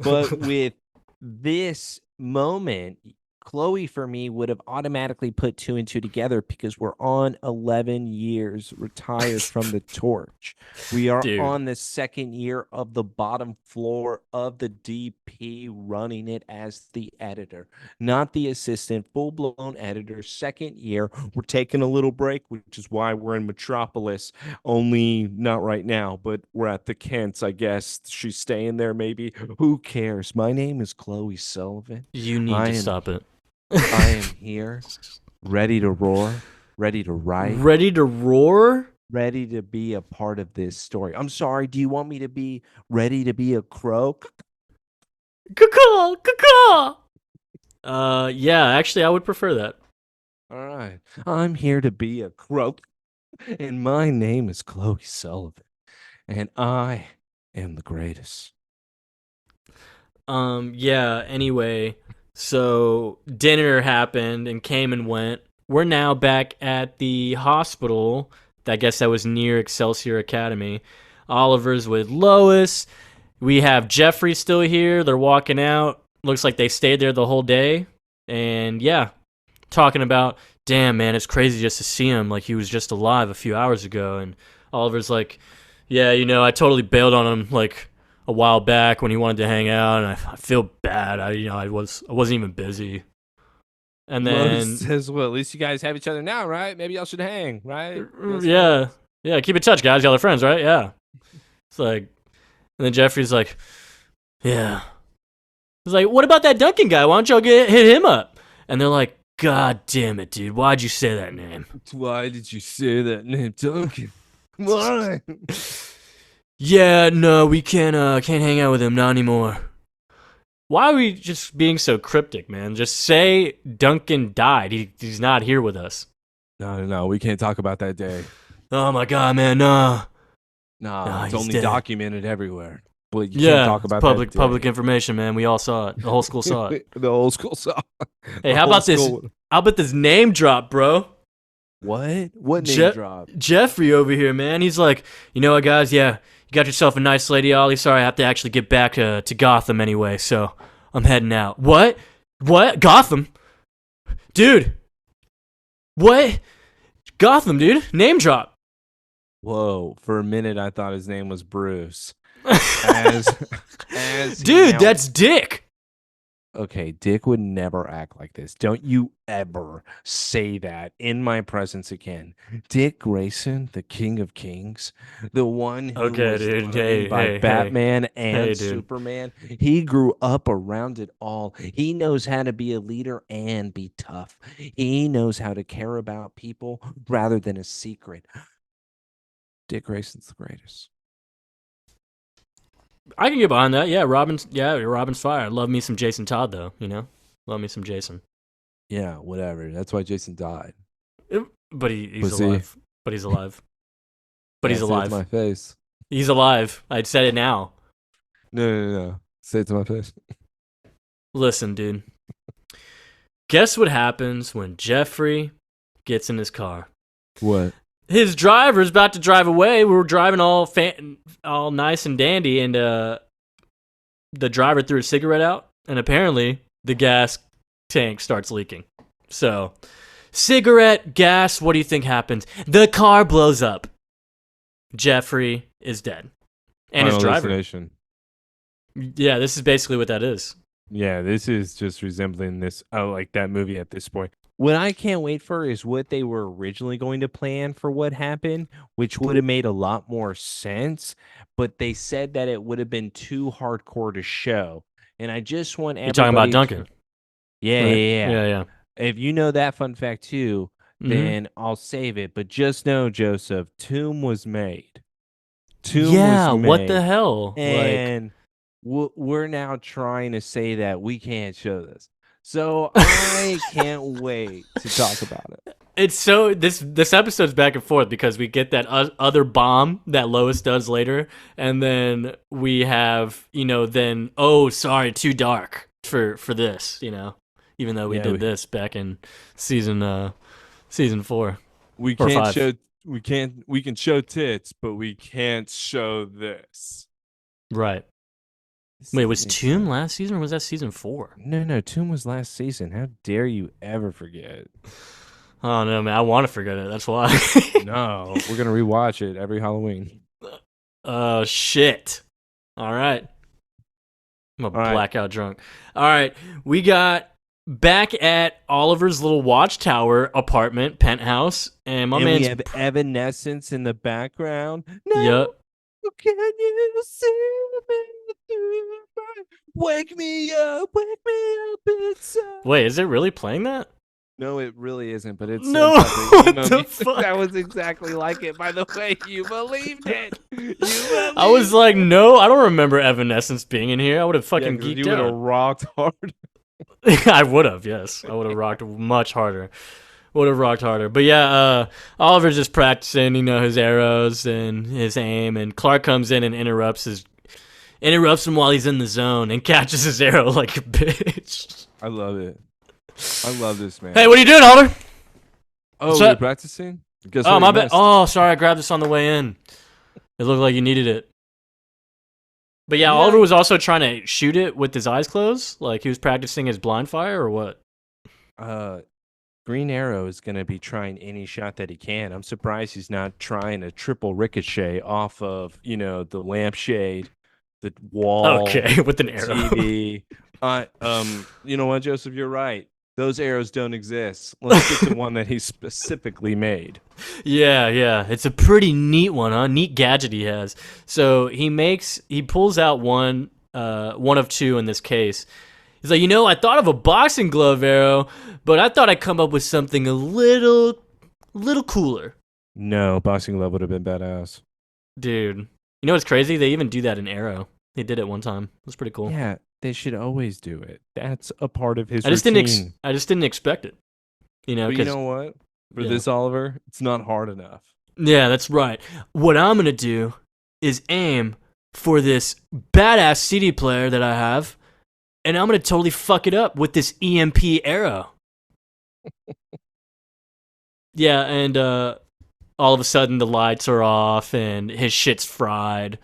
But with this moment, Chloe for me would have automatically put two and two together because we're on 11 years retired from the torch. We are Dude, on the second year of the bottom floor of the DP running it as the editor, not the assistant, full blown editor. Second year, we're taking a little break, which is why we're in Metropolis. Only not right now, but we're at the Kents, I guess. She's staying there, maybe. Who cares? My name is Chloe Sullivan. you need I to am stop it. I am here, ready to roar, ready to write, Ready to roar? ready to be a part of this story. I'm sorry, do you want me to be ready to be a crow? Caw, caw. Yeah, actually, I would prefer that. All right. I'm here to be a crow. And my name is Chloe Sullivan. And I am the greatest. Yeah, anyway, so dinner happened and came and went. We're now back at the hospital. I guess that was near Excelsior Academy. Oliver's with Lois. We have Jeffrey still here. They're walking out. Looks like they stayed there the whole day. And yeah, talking about, damn, man, it's crazy just to see him. Like he was just alive a few hours ago. And Oliver's like, yeah, I totally bailed on him like a while back when he wanted to hang out, and I feel bad. I wasn't even busy. And then Lois says, well, at least you guys have each other now, right? Maybe y'all should hang, right? Best yeah, friends. yeah, keep in touch, guys. Y'all are friends, right? Yeah. It's like, and then Jeffrey's like, yeah. He's like, what about that Duncan guy? Why don't y'all hit him up? And they're like, God damn it, dude. Why'd you say that name? Why did you say that name, Duncan? Why? Yeah, no, we can't hang out with him, not anymore. Why are we just being so cryptic, man? Just say Duncan died. He's not here with us. No, we can't talk about that day. Oh my god, man, no. Nah, it's he's only dead. documented everywhere. But you Yeah, can't talk it's about public information, man. We all saw it. The whole school saw it. The old school saw. Hey, how about this? How about this name drop, bro? What? What name drop? Jeffrey over here, man. He's like, you know what, guys? Yeah, you got yourself a nice lady, Ollie. Sorry, I have to actually get back to Gotham anyway, so I'm heading out. What? What? Gotham? Dude. What? Gotham, dude. Name drop. Whoa! For a minute, I thought his name was Bruce. As Dude, now, that's Dick. okay, Dick would never act like this. Don't you ever say that in my presence again. Dick Grayson, the King of Kings, the one who Okay, was dude. trained Hey, by hey, hey, Batman and hey, dude. Superman, he grew up around it all. He knows how to be a leader and be tough. He knows how to care about people rather than a secret. Dick Grayson's the greatest. I can get behind that. Yeah, Robin's fire. Love me some Jason Todd though. Love me some Jason. Yeah, whatever. That's why Jason died. But he's Was he? alive. But he's alive. But Yeah, he's say it to my alive. face. He's alive. I'd said it now. No, no, no, no. Say it to my face. Listen, dude. Guess what happens when Jeffrey gets in his car? What? His driver's about to drive away. We were driving all nice and dandy, and the driver threw a cigarette out, and apparently the gas tank starts leaking. So, cigarette, gas, what do you think happens? The car blows up. Jeffrey is dead. And his Final driver. Destination. Yeah, this is basically what that is. Yeah, this is just resembling this. Oh, like that movie at this point. What I can't wait for is what they were originally going to plan for what happened, which would have made a lot more sense. But they said that it would have been too hardcore to show. And I just want You're talking about everybody Duncan, to. Yeah, right? yeah, yeah. Yeah, yeah. If you know that fun fact too, Mm-hmm. then I'll save it. But just know, Joseph, Tomb was made. Tomb was Yeah, what the made. hell? Like, And we're now trying to say that we can't show this. So I can't wait to talk about it. it's so this episode's back and forth because we get that other bomb that Lois does later, and then we have then oh sorry too dark for this even though we Yeah, did this back in season 4 we or can't 5. show we can show tits, but we can't show this. Right. This Wait, doesn't was make Tomb sense. last season or was that season 4? No, no, Tomb was last season. How dare you ever forget? Oh no, man, I want to forget it. That's why. No, we're gonna rewatch it every Halloween. Oh shit. All right. I'm a All right. blackout drunk. All right, we got back at Oliver's little watchtower apartment penthouse, and my And man's we have Evanescence in the background. No, yep. can you see me through my... Wake me up inside. Wait, is it really playing that? No, it really isn't, but it's No, some type what of the music. fuck? That was exactly like it. By the way, you believed it. You I was believed like, it. no, I don't remember Evanescence being in here. I would have Yeah, fucking 'cause you geeked would have out. rocked hard. I would have, yes. I would have rocked much harder. Would have rocked harder. But yeah, Oliver's just practicing, his arrows and his aim, and Clark comes in and interrupts him while he's in the zone and catches his arrow like a bitch. I love it. I love this man. Hey, what are you doing, Oliver? Oh, what's we're up? practicing? Guess Oh, what my you bad. missed? Oh, sorry, I grabbed this on the way in. It looked like you needed it. But yeah, Yeah. Oliver was also trying to shoot it with his eyes closed, like he was practicing his blind fire or what? Green Arrow is going to be trying any shot that he can. I'm surprised he's not trying a triple ricochet off of, the lampshade, the wall, Okay, with an arrow. TV. You know what, Joseph? You're right. Those arrows don't exist. Let's get to one that he specifically made. Yeah. It's a pretty neat one, huh? Neat gadget he has. So he pulls out one of two in this case. He's like, I thought of a boxing glove arrow, but I thought I'd come up with something a little cooler. No, boxing glove would have been badass. Dude. You know what's crazy? They even do that in Arrow. They did it one time. It was pretty cool. Yeah, they should always do it. That's a part of his I just routine. didn't expect it. But you 'cause- know what? For Yeah. this, Oliver, it's not hard enough. Yeah, that's right. What I'm going to do is aim for this badass CD player that I have, and I'm going to totally fuck it up with this EMP arrow. Yeah, and all of a sudden the lights are off and his shit's fried.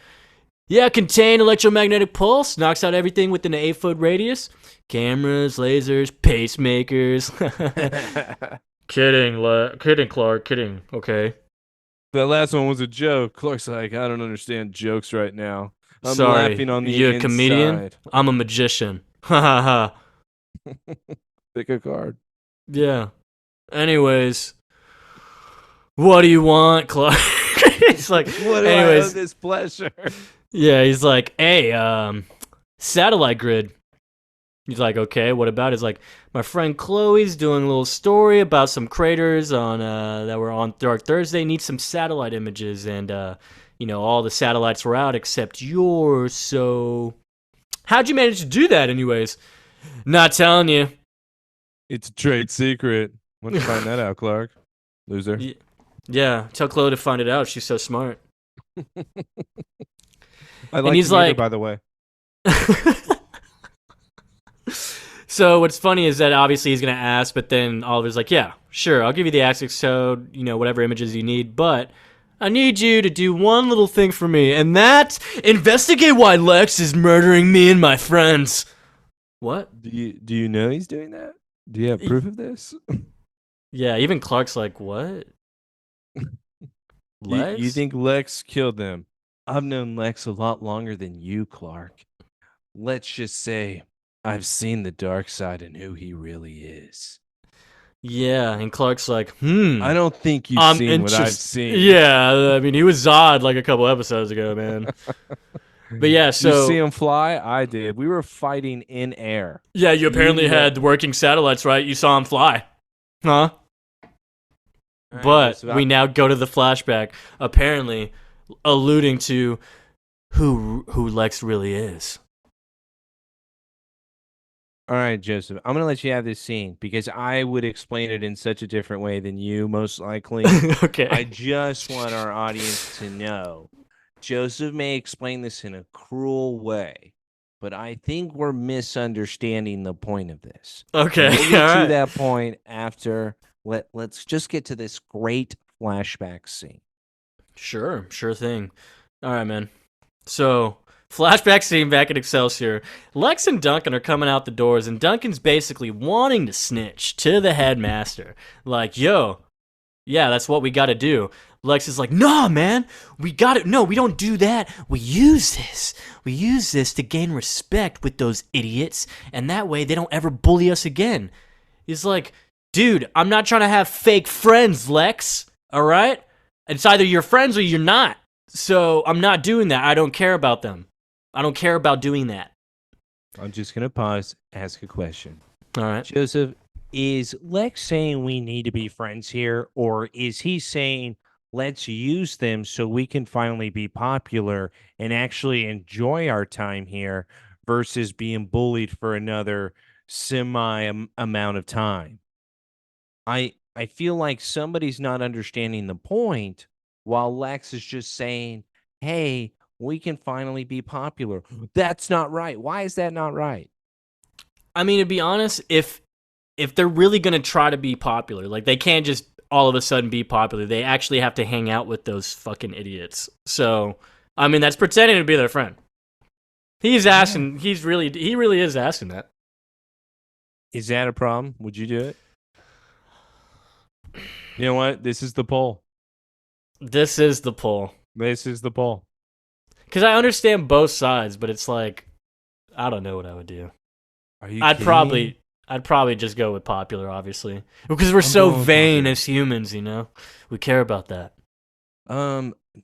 Yeah, contain electromagnetic pulse, knocks out everything within an 8-foot radius. Cameras, lasers, pacemakers. Kidding, Clark, kidding, okay? That last one was a joke. Clark's like, I don't understand jokes right now. I'm Sorry, laughing on the you a inside. comedian? I'm a magician. Ha ha ha. Pick a card. Yeah. Anyways, what do you want, Clark? He's like, What do I owe anyways, this pleasure? yeah, he's like, hey, satellite grid. He's like, okay, what about it? He's like, my friend Chloe's doing a little story about some craters on that were on Dark Thursday. Need some satellite images, and all the satellites were out except yours. So, how'd you manage to do that, anyways? Not telling you. It's a trade secret. Why don't you find that out, Clark? Loser. Yeah, tell Chloe to find it out. She's so smart. I And like he's to meet her, like, by the way. so what's funny is that obviously he's gonna ask, but then Oliver's like, yeah, sure, I'll give you the access code, whatever images you need, but I need you to do one little thing for me, and that's investigate why Lex is murdering me and my friends. What? Do you know he's doing that? Do you have proof of this? Yeah, even Clark's like, what? You Lex? think Lex killed them? I've known Lex a lot longer than you, Clark. Let's just say I've seen the dark side and who he really is. Yeah, and Clark's like, I don't think you've I'm seen what I've interested. seen. Yeah, I mean, he was Zod like a couple episodes ago, man. But yeah, Did you see so him fly? I did. We were fighting in air. yeah, you You apparently know. had working satellites, right? You saw him fly, huh? All right, But Joseph. we now go to the flashback, apparently alluding to who Lex really is. All right, Joseph. I'm gonna let you have this scene because I would explain it in such a different way than you, most likely. Okay. I just want our audience to know Joseph may explain this in a cruel way, but I think we're misunderstanding the point of this. Okay. And we'll get All to right. that point after. Let's just get to this great flashback scene. Sure thing. All right, man. So, flashback scene back at Excelsior. Lex and Duncan are coming out the doors, and Duncan's basically wanting to snitch to the headmaster. Like, yo, yeah, that's what we got to do. Lex is like, nah, man, we got it. No, we don't do that. We use this. We use this to gain respect with those idiots, and that way they don't ever bully us again. He's like, dude, I'm not trying to have fake friends, Lex. All right? It's either you're friends or you're not. So I'm not doing that. I don't care about them. I don't care about doing that. I'm just gonna pause, ask a question. All right. Joseph, is Lex saying we need to be friends here, or is he saying let's use them so we can finally be popular and actually enjoy our time here versus being bullied for another amount of time? I feel like somebody's not understanding the point while Lex is just saying, "Hey, we can finally be popular." That's not right. Why is that not right? I mean, to be honest, if they're really gonna try to be popular, like they can't just all of a sudden be popular. They actually have to hang out with those fucking idiots. So, I mean, that's pretending to be their friend. He's asking. He really is asking that. Is that a problem? Would you do it? You know what? This is the poll. This is the poll. This is the poll. Because I understand both sides, but it's like, I don't know what I would do. Are you I'd kidding probably me? I'd probably just go with popular, obviously, because we're I'm so going with vain popular. as humans. We care about that.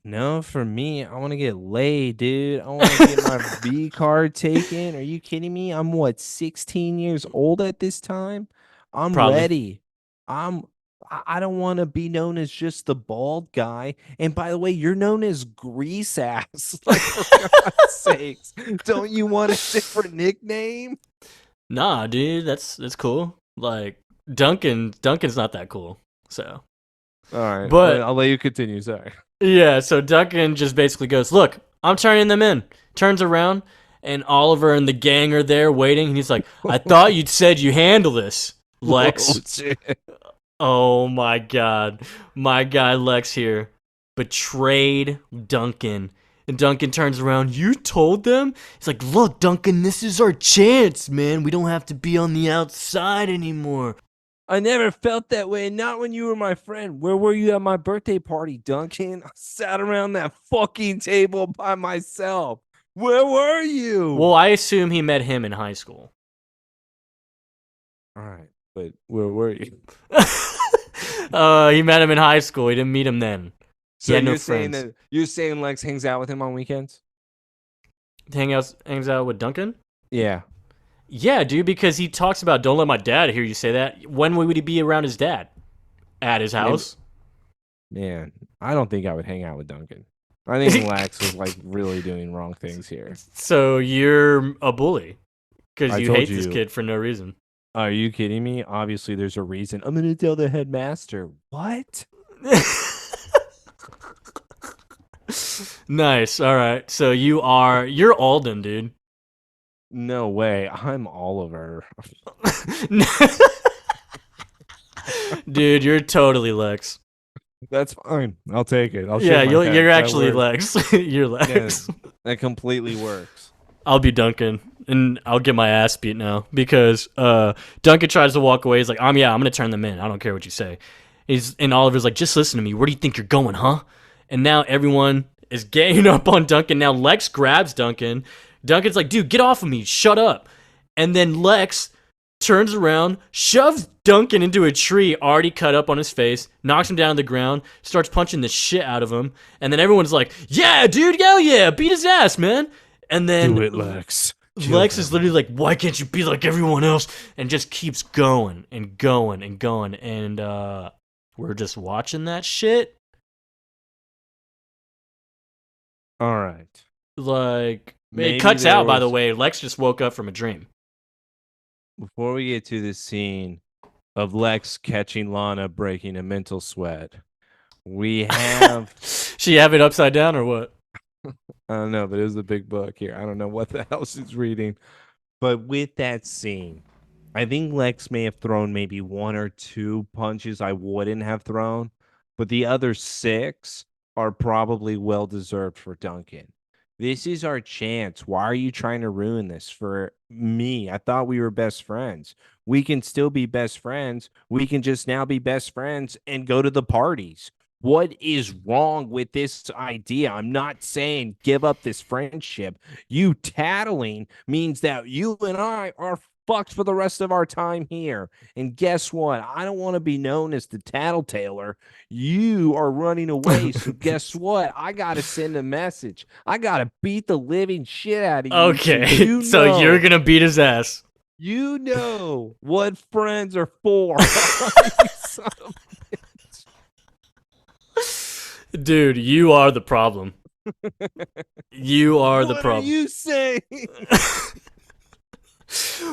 No, for me, I want to get laid, dude. I want to get my V card taken. Are you kidding me? I'm what, 16 years old at this time? I'm Probably. ready. I don't want to be known as just the bald guy. And by the way, you're known as grease ass. Like, for God's sakes, don't you want a different nickname? Nah, dude, that's cool. Like Duncan's not that cool. So, All right, but I'll let you continue. Sorry. yeah, so Duncan just basically goes, "Look, I'm turning them in." Turns around, and Oliver and the gang are there waiting. And he's like, "I thought you'd said you handle this, Whoa, Lex." shit. Oh my god. My guy Lex here betrayed Duncan. And Duncan turns around, "You told them?" He's like, "Look, Duncan, this is our chance, man. We don't have to be on the outside anymore." I never felt that way. Not when you were my friend. Where were you at my birthday party, Duncan? I sat around that fucking table by myself. Where were Well, you? I assume he met him in high school. All right, but where were you? He met him in high school. He didn't meet him then. He So had no you're saying friends. that Lex hangs out with him on weekends? Hangs out with Duncan. Yeah, Yeah, dude, because he talks about don't let my dad hear you say that. When would he be around his dad? At his maybe. house? Man, I don't think I would hang out with Duncan. I think Lex was like really doing wrong things here. So you're a bully because I you told hate this you. kid for no reason. Are you kidding me? Obviously, there's a reason. I'm gonna tell the headmaster. What? Nice. All right. So you're Alden, dude. No way. I'm Oliver. Dude, you're totally Lex. That's fine. I'll take it. I'll Yeah, shake my you're head. That actually works. Lex. You're Yeah, Lex. that completely works. I'll be Duncan, and I'll get my ass beat now because Duncan tries to walk away. He's like, I'm gonna turn them in. I don't care what you say. And Oliver's like, just listen to me. Where do you think you're going, huh? And now everyone is ganging up on Duncan. Now Lex grabs Duncan. Duncan's like, dude, get off of me. Shut up. And then Lex turns around, shoves Duncan into a tree already cut up on his face, knocks him down to the ground, starts punching the shit out of him. And then everyone's like, yeah, dude, hell yeah, beat his ass, man. And then Do it, Lex. Kill Lex is him. literally like, why can't you be like everyone else? And just keeps going and going and going. And we're just watching that shit. All right. Like, it Maybe cuts there out, by the was. way. Lex just woke up from a dream. Before we get to this scene of Lex catching Lana breaking a mental sweat, we have. She have it upside down or what? I don't know, but it was a big book here. I don't know what the hell she's reading. But with that scene, I think Lex may have thrown maybe one or two punches I wouldn't have thrown, but the other six are probably well deserved for Duncan. This is our chance. Why are you trying to ruin this for me? I thought we were best friends. We can still be best friends. We can just now be best friends and go to the parties. What is wrong with this idea? I'm not saying give up this friendship. You tattling means that you and I are fucked for the rest of our time here. And guess what? I don't want to be known as the tattletailer. You are running away. So guess what? I got to send a message. I got to beat the living shit out of you. So Okay, you so you're know, gonna beat his ass. you know what friends are for. Son of Dude, you are the problem. You are the what are problem. you saying?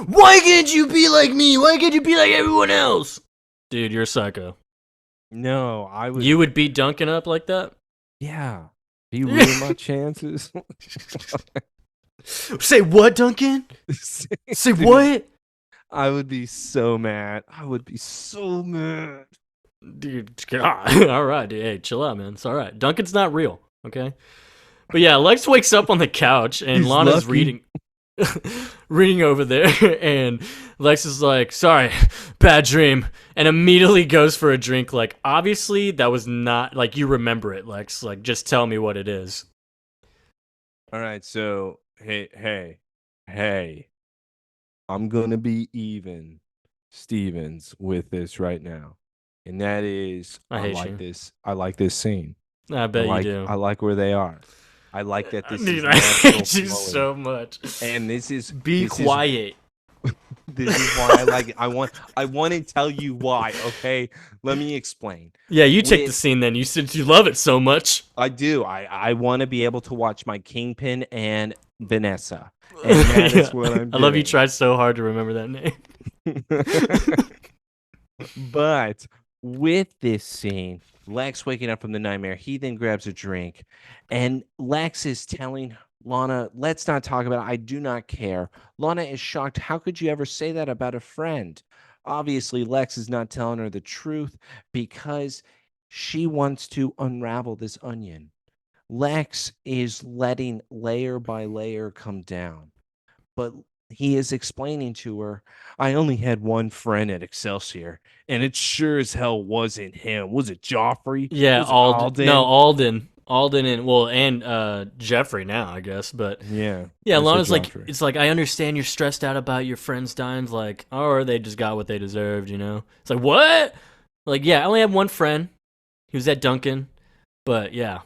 Why can't you be like me? Why can't you be like everyone else? Dude, you're psycho. No, I would. You would beat Duncan up like that? Yeah. Do you ruin my chances? Say what, Duncan? Say Dude, what? I would be so mad. I would be so mad. Dude, all right, dude. Hey, chill out, man. It's all right. Duncan's not real, okay? But yeah, Lex wakes up on the couch and He's Lana's lucky. reading reading over there and Lex is like, sorry, bad dream, and immediately goes for a drink. Like, obviously that was not like, you remember it, Lex. Like, just tell me what it is. All right, so hey. I'm gonna be even Stevens with this right now. And that is I hate you. I like this scene. I bet you do. I like where they are. I like that this Dude, is I natural hate you flowing. so much. And Be quiet. This is why I like it. I want to tell you why, okay? Let me explain. Yeah, you take the With scene then. You said you love it so much. I do. I want to be able to watch my Kingpin and Vanessa. And that is what I'm I love you doing. tried so hard to remember that name. But with this scene, Lex waking up from the nightmare, he then grabs a drink, and Lex is telling Lana, let's not talk about it. I do not care. Lana is shocked. How could you ever say that about a friend? Obviously, Lex is not telling her the truth because she wants to unravel this onion. Lex is letting layer by layer come down, but he is explaining to her, I only had one friend at Excelsior, and it sure as hell wasn't him. Was it Joffrey? Yeah, Was it Alden. No, Alden? Alden. Alden and well, and Jeffrey now, I guess. But Yeah, yeah, I said Lana's like, Joffrey. it's like I understand you're stressed out about your friends dying, like, or they just got what they deserved, you know? It's like what? Like, yeah, I only have one friend. He was at Duncan, but yeah,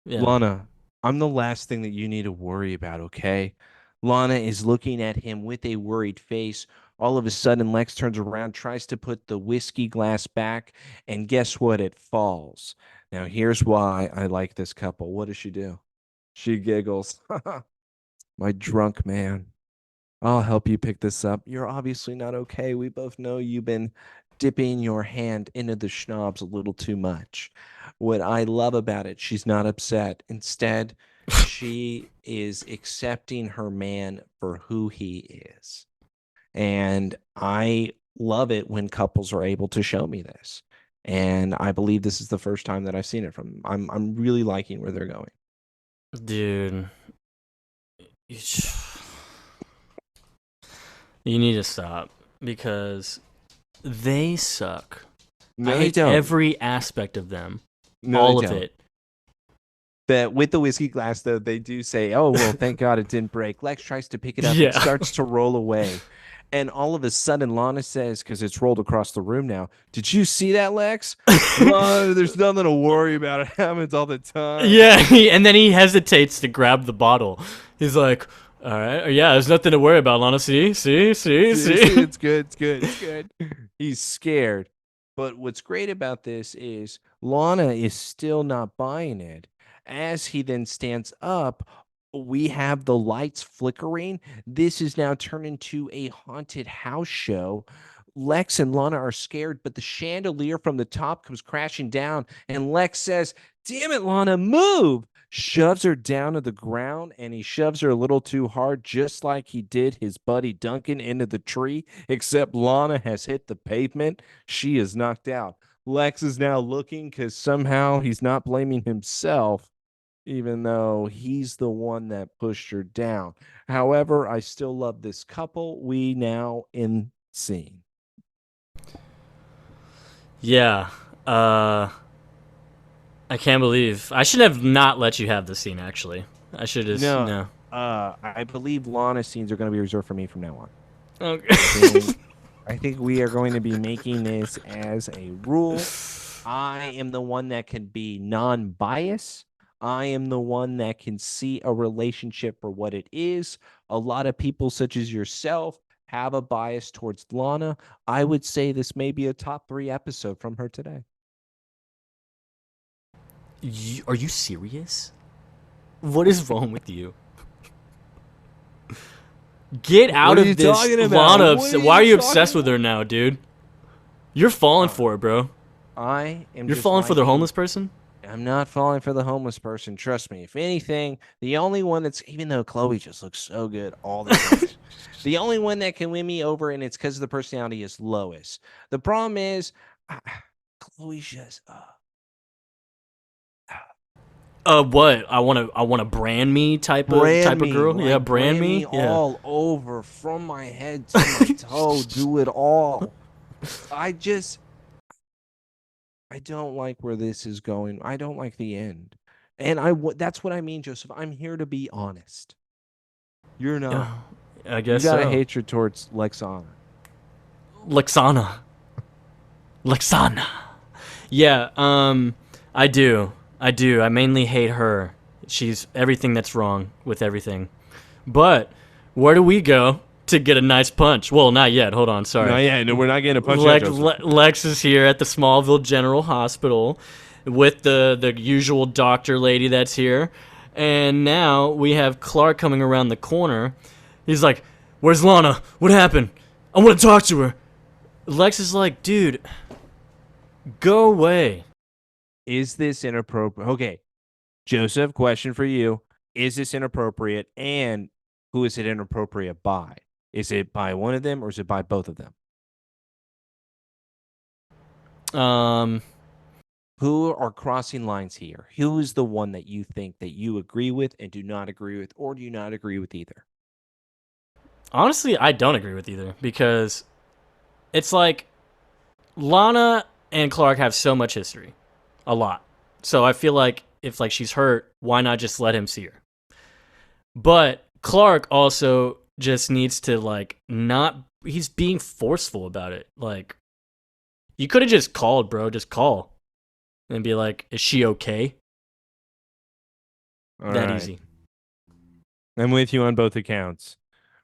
yeah. Lana, I'm the last thing that you need to worry about, okay? Lana is looking at him with a worried face. All of a sudden, Lex turns around, tries to put the whiskey glass back, and guess what? It falls. Now, here's why I like this couple. What does she do? She giggles. My drunk man. I'll help you pick this up. You're obviously not okay. We both know you've been dipping your hand into the schnapps a little too much. What I love about it, she's not upset. Instead, she is accepting her man for who he is. And I love it when couples are able to show me this. And I believe this is the first time that I've seen it from them. I'm really liking where they're going. Dude, you, you need to stop because they suck. No, I they hate don't. every aspect of them, No, all they of don't. it. That with the whiskey glass, though, they do say, "Oh well, thank God it didn't break." Lex tries to pick it up. It Yeah. starts to roll away, and all of a sudden, Lana says, "Because it's rolled across the room now." Did you see that, Lex? Lana, there's nothing to worry about. It happens all the time. Yeah, and then he hesitates to grab the bottle. He's like, "All right, yeah, there's nothing to worry about, Lana. See, see, see, See, see, see." it's good. It's good. It's good. He's scared. But what's great about this is Lana is still not buying it. As he then stands up, we have the lights flickering. This is now turned into a haunted house show. Lex and Lana are scared, but the chandelier from the top comes crashing down, and Lex says, "Damn it, Lana, move!" Shoves her down to the ground, and he shoves her a little too hard, just like he did his buddy Duncan into the tree, except Lana has hit the pavement. She is knocked out. Lex is now looking because somehow he's not blaming himself, even though he's the one that pushed her down. However, I still love this couple. We now in scene. Yeah. I can't believe I should have not let you have the scene. Actually, I should just No, no. I believe Lana scenes are going to be reserved for me from now on. Okay. I think we are going to be making this as a rule. I am the one that can be non-biased. I am the one that can see a relationship for what it is. A lot of people, such as yourself, have a bias towards Lana. I would say this may be a top 3 episode from her today. Are you serious? What is wrong with you? Get out What are you of this talking about? Lana. What are Why are you you talking obsessed with her now, dude? You're falling for it, bro. I am You're just falling for the liking homeless person? I'm not falling for the homeless person. Trust me. If anything, the only one that's, even though Chloe just looks so good all the time, the only one that can win me over, and it's because of the personality, is Lois. The problem is, Chloe's just, What? I want to brand me type of girl? like, Yeah, brand me? Yeah. all over from my head to my toe. Do it all. I just, I don't like where this is going. I don't like the end. And that's what I mean, Joseph. I'm here to be honest. You're not. Yeah, I You guess got a so. hatred towards Lexana. Lexana. Lexana. Yeah, I do. I do. I mainly hate her. She's everything that's wrong with everything. But where do we go to get a nice punch? Well, not yet. Hold on. Sorry. No, yeah, no, we're not getting a punch yet, Joseph. Lex is here at the Smallville General Hospital with the usual doctor lady that's here. And now we have Clark coming around the corner. He's like, "Where's Lana? What happened? I want to talk to her." Lex is like, "Dude, go away." Is this inappropriate? Okay, Joseph, question for you. Is this inappropriate? And who is it inappropriate by? Is it by one of them or is it by both of them? Um, Who are crossing lines here? Who is the one that you think that you agree with and do not agree with, or do you not agree with either? Honestly, I don't agree with either because it's like Lana and Clark have so much history, a lot. So I feel like if like she's hurt, why not just let him see her? But Clark also just needs to like not. He's being forceful about it. Like you could have just called, bro. Just call and be like, "Is she okay?" All That right. easy. I'm with you on both accounts.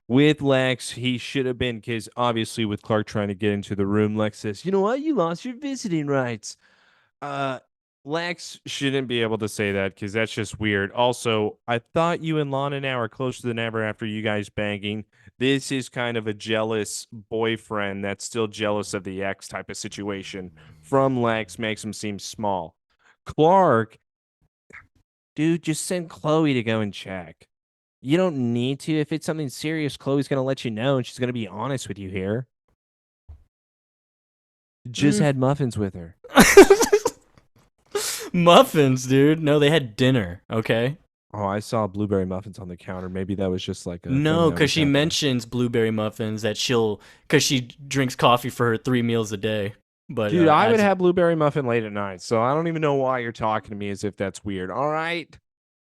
With Lex, he should have been, because obviously with Clark trying to get into the room, Lex says, "You know what? You lost your visiting rights." Uh, Lex shouldn't be able to say that because that's just weird. Also, I thought you and Lana now are closer than ever after you guys banging. This is kind of a jealous boyfriend that's still jealous of the ex type of situation from Lex, makes him seem small. Clark, dude, just send Chloe to go and check. You don't need to. If it's something serious, Chloe's going to let you know and she's going to be honest with you here. Just Mm. had muffins with her. Muffins, dude. No, they had dinner. Okay. Oh, I saw blueberry muffins on the counter. Maybe that was just like a thing No, that because was she happening. mentions blueberry muffins that because she drinks coffee for her 3 meals a day. But Dude, I would have blueberry muffin late at night, so I don't even know why you're talking to me as if that's weird. All right?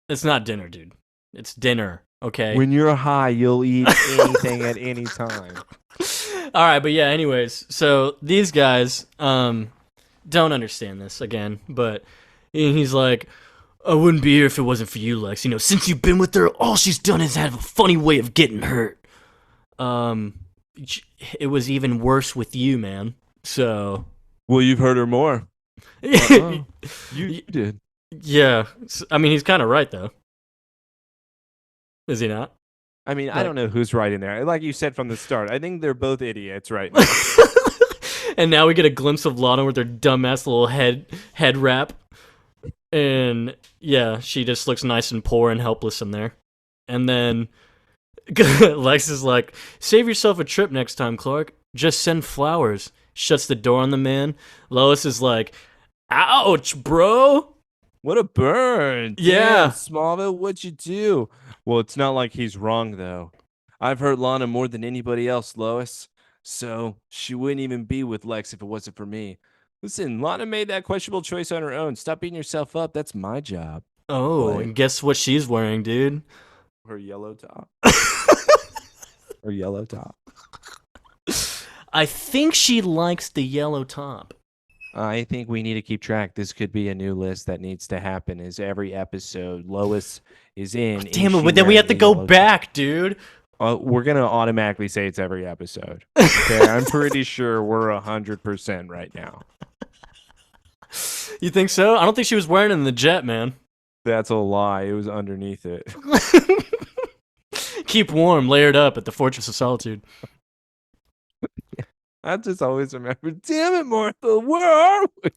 it's not dinner, dude. It's dinner. Okay. When you're high, you'll eat anything at any time. All right, but yeah. Anyways, so these guys don't understand this again, but he's like, I wouldn't be here if it wasn't for you, Lex. You know, since you've been with her, all she's done is have a funny way of getting hurt. Um, it was even worse with you, man. So, Well, you've heard her more. You did. yeah. I mean, he's kind of right though. Is he not? I mean, I Like, don't know who's right in there. Like you said from the start, I think they're both idiots right now. and now we get a glimpse of Lana with her dumbass little head wrap, and yeah, she just looks nice and poor and helpless in there. And then Lex is like, "Save yourself a trip next time, Clark. Just send flowers." Shuts the door on the man. Lois is like, "Ouch, bro." What a burn. Yeah. Damn, Smallville, what'd you do? Well, it's not like he's wrong, though. I've hurt Lana more than anybody else, Lois. So she wouldn't even be with Lex if it wasn't for me. Listen, Lana made that questionable choice on her own. Stop beating yourself up. That's my job. Oh, What? and guess what she's wearing, dude? Her yellow top. Her yellow top. I think she likes the yellow top. I think we need to keep track. This could be a new list that needs to happen. Is every episode Lois is in? Damn is it, she but then we wearing have to a go yellow top? back, dude. We're gonna automatically say it's every episode. Okay, I'm pretty sure we're 100% right now. You think so? I don't think she was wearing it in the jet, man. That's a lie. It was underneath it. Keep warm, layered up at the Fortress of Solitude. I just always remember. Damn it, Martha, where are we?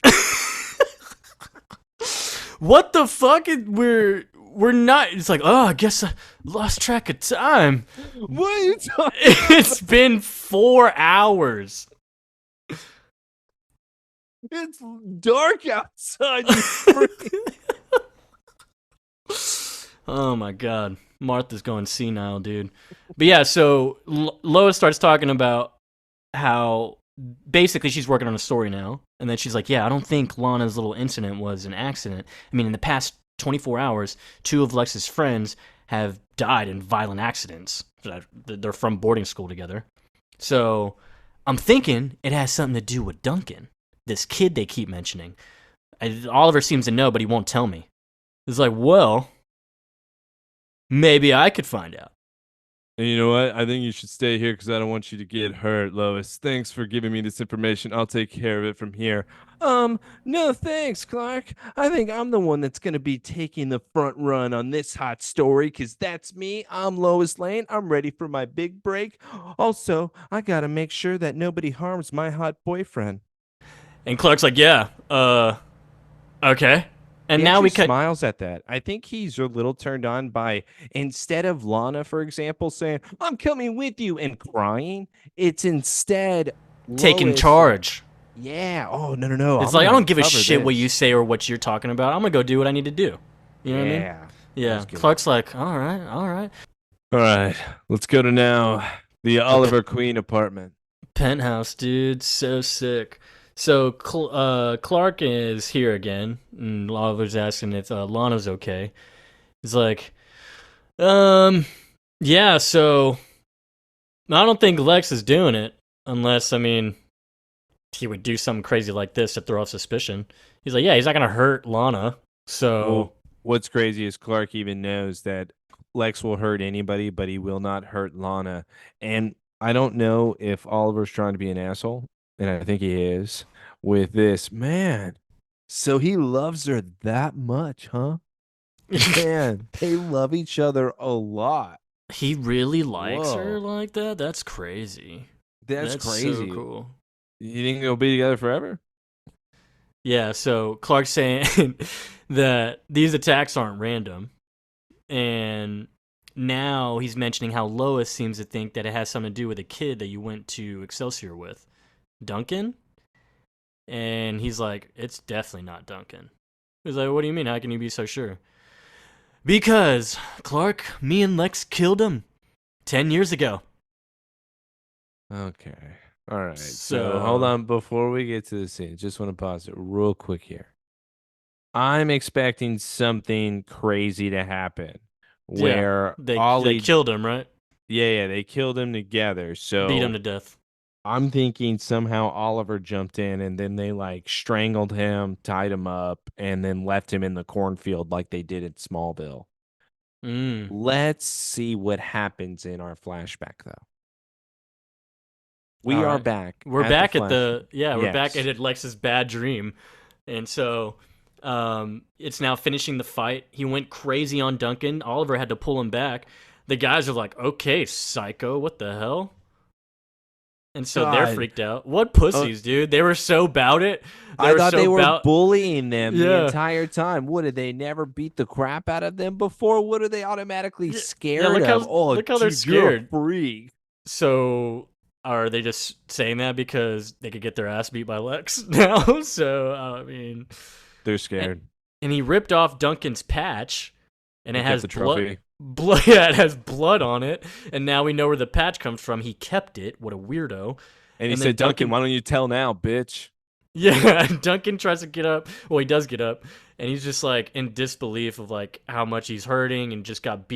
What the fuck? We're not. It's like, oh, I guess I lost track of time. What are you talking? It's been 4 hours. It's dark outside. You freak. Oh my god, Martha's going senile, dude. But yeah, so Lois starts talking about how basically she's working on a story now, and then she's like, yeah, I don't think Lana's little incident was an accident. I mean, in the past 24 hours, 2 of Lex's friends have died in violent accidents. They're from boarding school together. So I'm thinking it has something to do with Duncan, this kid they keep mentioning. Oliver seems to know, but he won't tell me. It's like, well, maybe I could find out. And you know what? I think you should stay here because I don't want you to get hurt, Lois. Thanks for giving me this information. I'll take care of it from here. No thanks, Clark. I think I'm the one that's going to be taking the front run on this hot story because that's me. I'm Lois Lane. I'm ready for my big break. Also, I got to make sure that nobody harms my hot boyfriend. And Clark's like, yeah, okay. And He now actually we cut. smiles at that. I think he's a little turned on by, instead of Lana, for example, saying, I'm coming with you and crying, it's instead Taking Lois. charge. Yeah. Oh, no. It's I'm like, I gonna don't give a cover shit this. what you say or what you're talking about. I'm going to go do what I need to do. You know what I mean? Yeah. Yeah. That's good. Clark's like, all right. All right. Let's go to now the Oliver Queen apartment. Penthouse, dude. So sick. So Clark is here again, and Oliver's asking if Lana's okay. He's like, um, yeah. So I don't think Lex is doing it, unless he would do something crazy like this to throw off suspicion. He's like, yeah, he's not gonna hurt Lana. So Well, what's crazy is Clark even knows that Lex will hurt anybody, but he will not hurt Lana. And I don't know if Oliver's trying to be an asshole, and I think he is with this. Man, so he loves her that much, huh? Man, they love each other a lot. he really likes her Whoa, like that. That's crazy. that's That's so crazy. cool. You think they'll be together forever? Yeah. So Clark's saying that these attacks aren't random. And now he's mentioning how Lois seems to think that it has something to do with a kid that you went to Excelsior with, Duncan. And he's like, it's definitely not Duncan. He's like, what do you mean? How can you be so sure? Because, Clark, me and Lex killed him 10 years ago. Okay. All right. So hold So, on. Before we get to the scene, just want to pause it real quick here. I'm expecting something crazy to happen yeah, where they Ollie, killed him, right? yeah, they killed him together. Beat him So to death. I'm thinking somehow Oliver jumped in and then they like strangled him, tied him up, and then left him in the cornfield like they did in Smallville. Mm. Let's see what happens in our flashback, though. We All are right. back We're at the back at flash. we're back Yes. at Lex's bad dream. And so it's now finishing the fight. He went crazy on Duncan. Oliver had to pull him back. The guys are like, okay, psycho, what the hell? And so they're God. freaked out. What Uh, pussies, dude. They were so about it. They I were thought so they were about, bullying them the yeah. entire time. What did they never beat the crap out of them before? What are they automatically Yeah, yeah, scared of? Oh, look how they're dude, you're a scared. freak. So are they just saying that because they could get their ass beat by Lex now? So They're and, scared. and he ripped off Duncan's patch, and it And kept has the blood. trophy. Blood, yeah, it has blood on it, and now we know where the patch comes from. He kept it. What a weirdo! And he And then said, Duncan, Duncan, why don't you tell now, bitch? yeah, Duncan tries to get up. Well, he does get up, and he's just like in disbelief of like how much he's hurting, and just got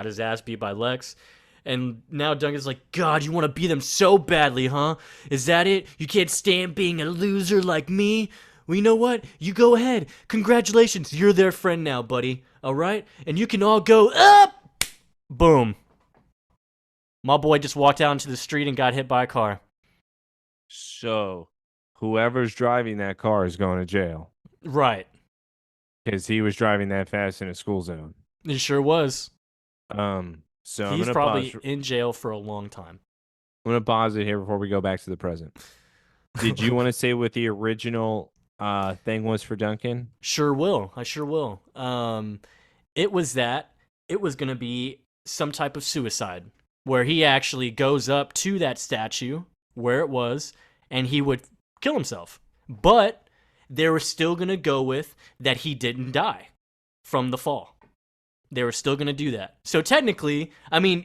his ass beat by Lex. And now Duncan's like, God, you want to beat them so badly, huh? Is that it? You can't stand being a loser like me? Well, you know what? You go ahead. Congratulations, you're their friend now, buddy. All right, and you can all go up. Boom. My boy just walked out into the street and got hit by a car. So whoever's driving that car is going to jail Right. because he was driving that fast in a school zone. He sure was. So I'm He's gonna pause. probably in jail for a long time. I'm gonna pause it here before we go back to the present. Did you want to say what the original thing was for Duncan? Sure will. I sure will. It was that it was gonna be some type of suicide where he actually goes up to that statue where it was and he would kill himself. But they were still gonna go with that he didn't die from the fall. They were still gonna do that. So technically,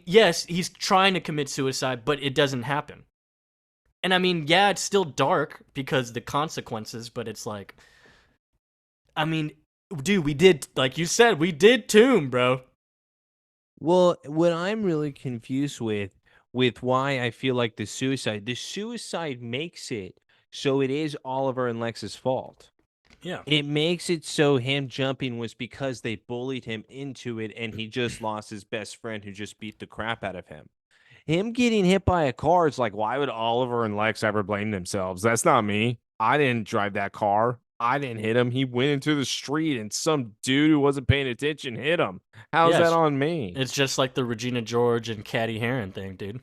yes, he's trying to commit suicide, but it doesn't happen. And yeah, it's still dark because the consequences, but it's like, I mean, dude, we did, like you said, we did Tomb, bro. Well, what I'm really confused with why I feel like the suicide makes it so it is Oliver and Lex's fault. Yeah. It makes it so him jumping was because they bullied him into it and he just lost his best friend who just beat the crap out of him. Him getting hit by a car is like, why would Oliver and Lex ever blame themselves? That's not me. I didn't drive that car. I didn't hit him. He went into the street and some dude who wasn't paying attention hit him. How's Yeah, that on me? it's just like the Regina George and Caddy Heron thing, dude.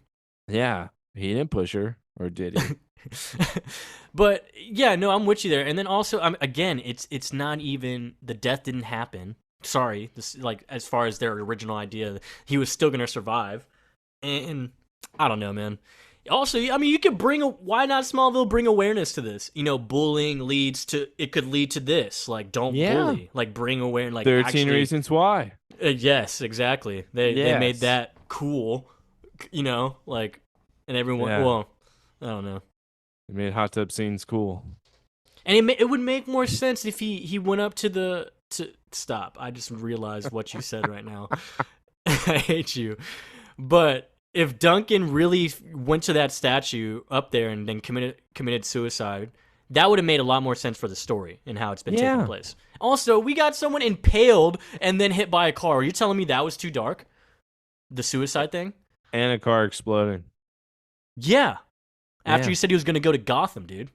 Yeah, he didn't push her, or did he? But yeah, no, I'm with you there. And then also, again, it's not even the death didn't happen. Sorry, this like as far as their original idea, he was still gonna survive. And I don't know, man. Also, you could why not Smallville bring awareness to this? Bullying could lead to this. Like, don't Yeah. bully. Like, bring awareness. Like, 13 actually, Reasons Why. yes, exactly. They made Yes. that cool. Like, and everyone. Yeah. Well, I don't know. It made hot tub scenes cool. And it would make more sense if he went up to the to stop. I just realized what you said right now. I hate you. But if Duncan really went to that statue up there and then committed suicide, that would have made a lot more sense for the story and how it's been taking Yeah. place. Also, we got someone impaled and then hit by a car. Are you telling me that was too dark? The suicide thing? And a car exploding. Yeah. After Yeah. you said he was going to go to Gotham, dude.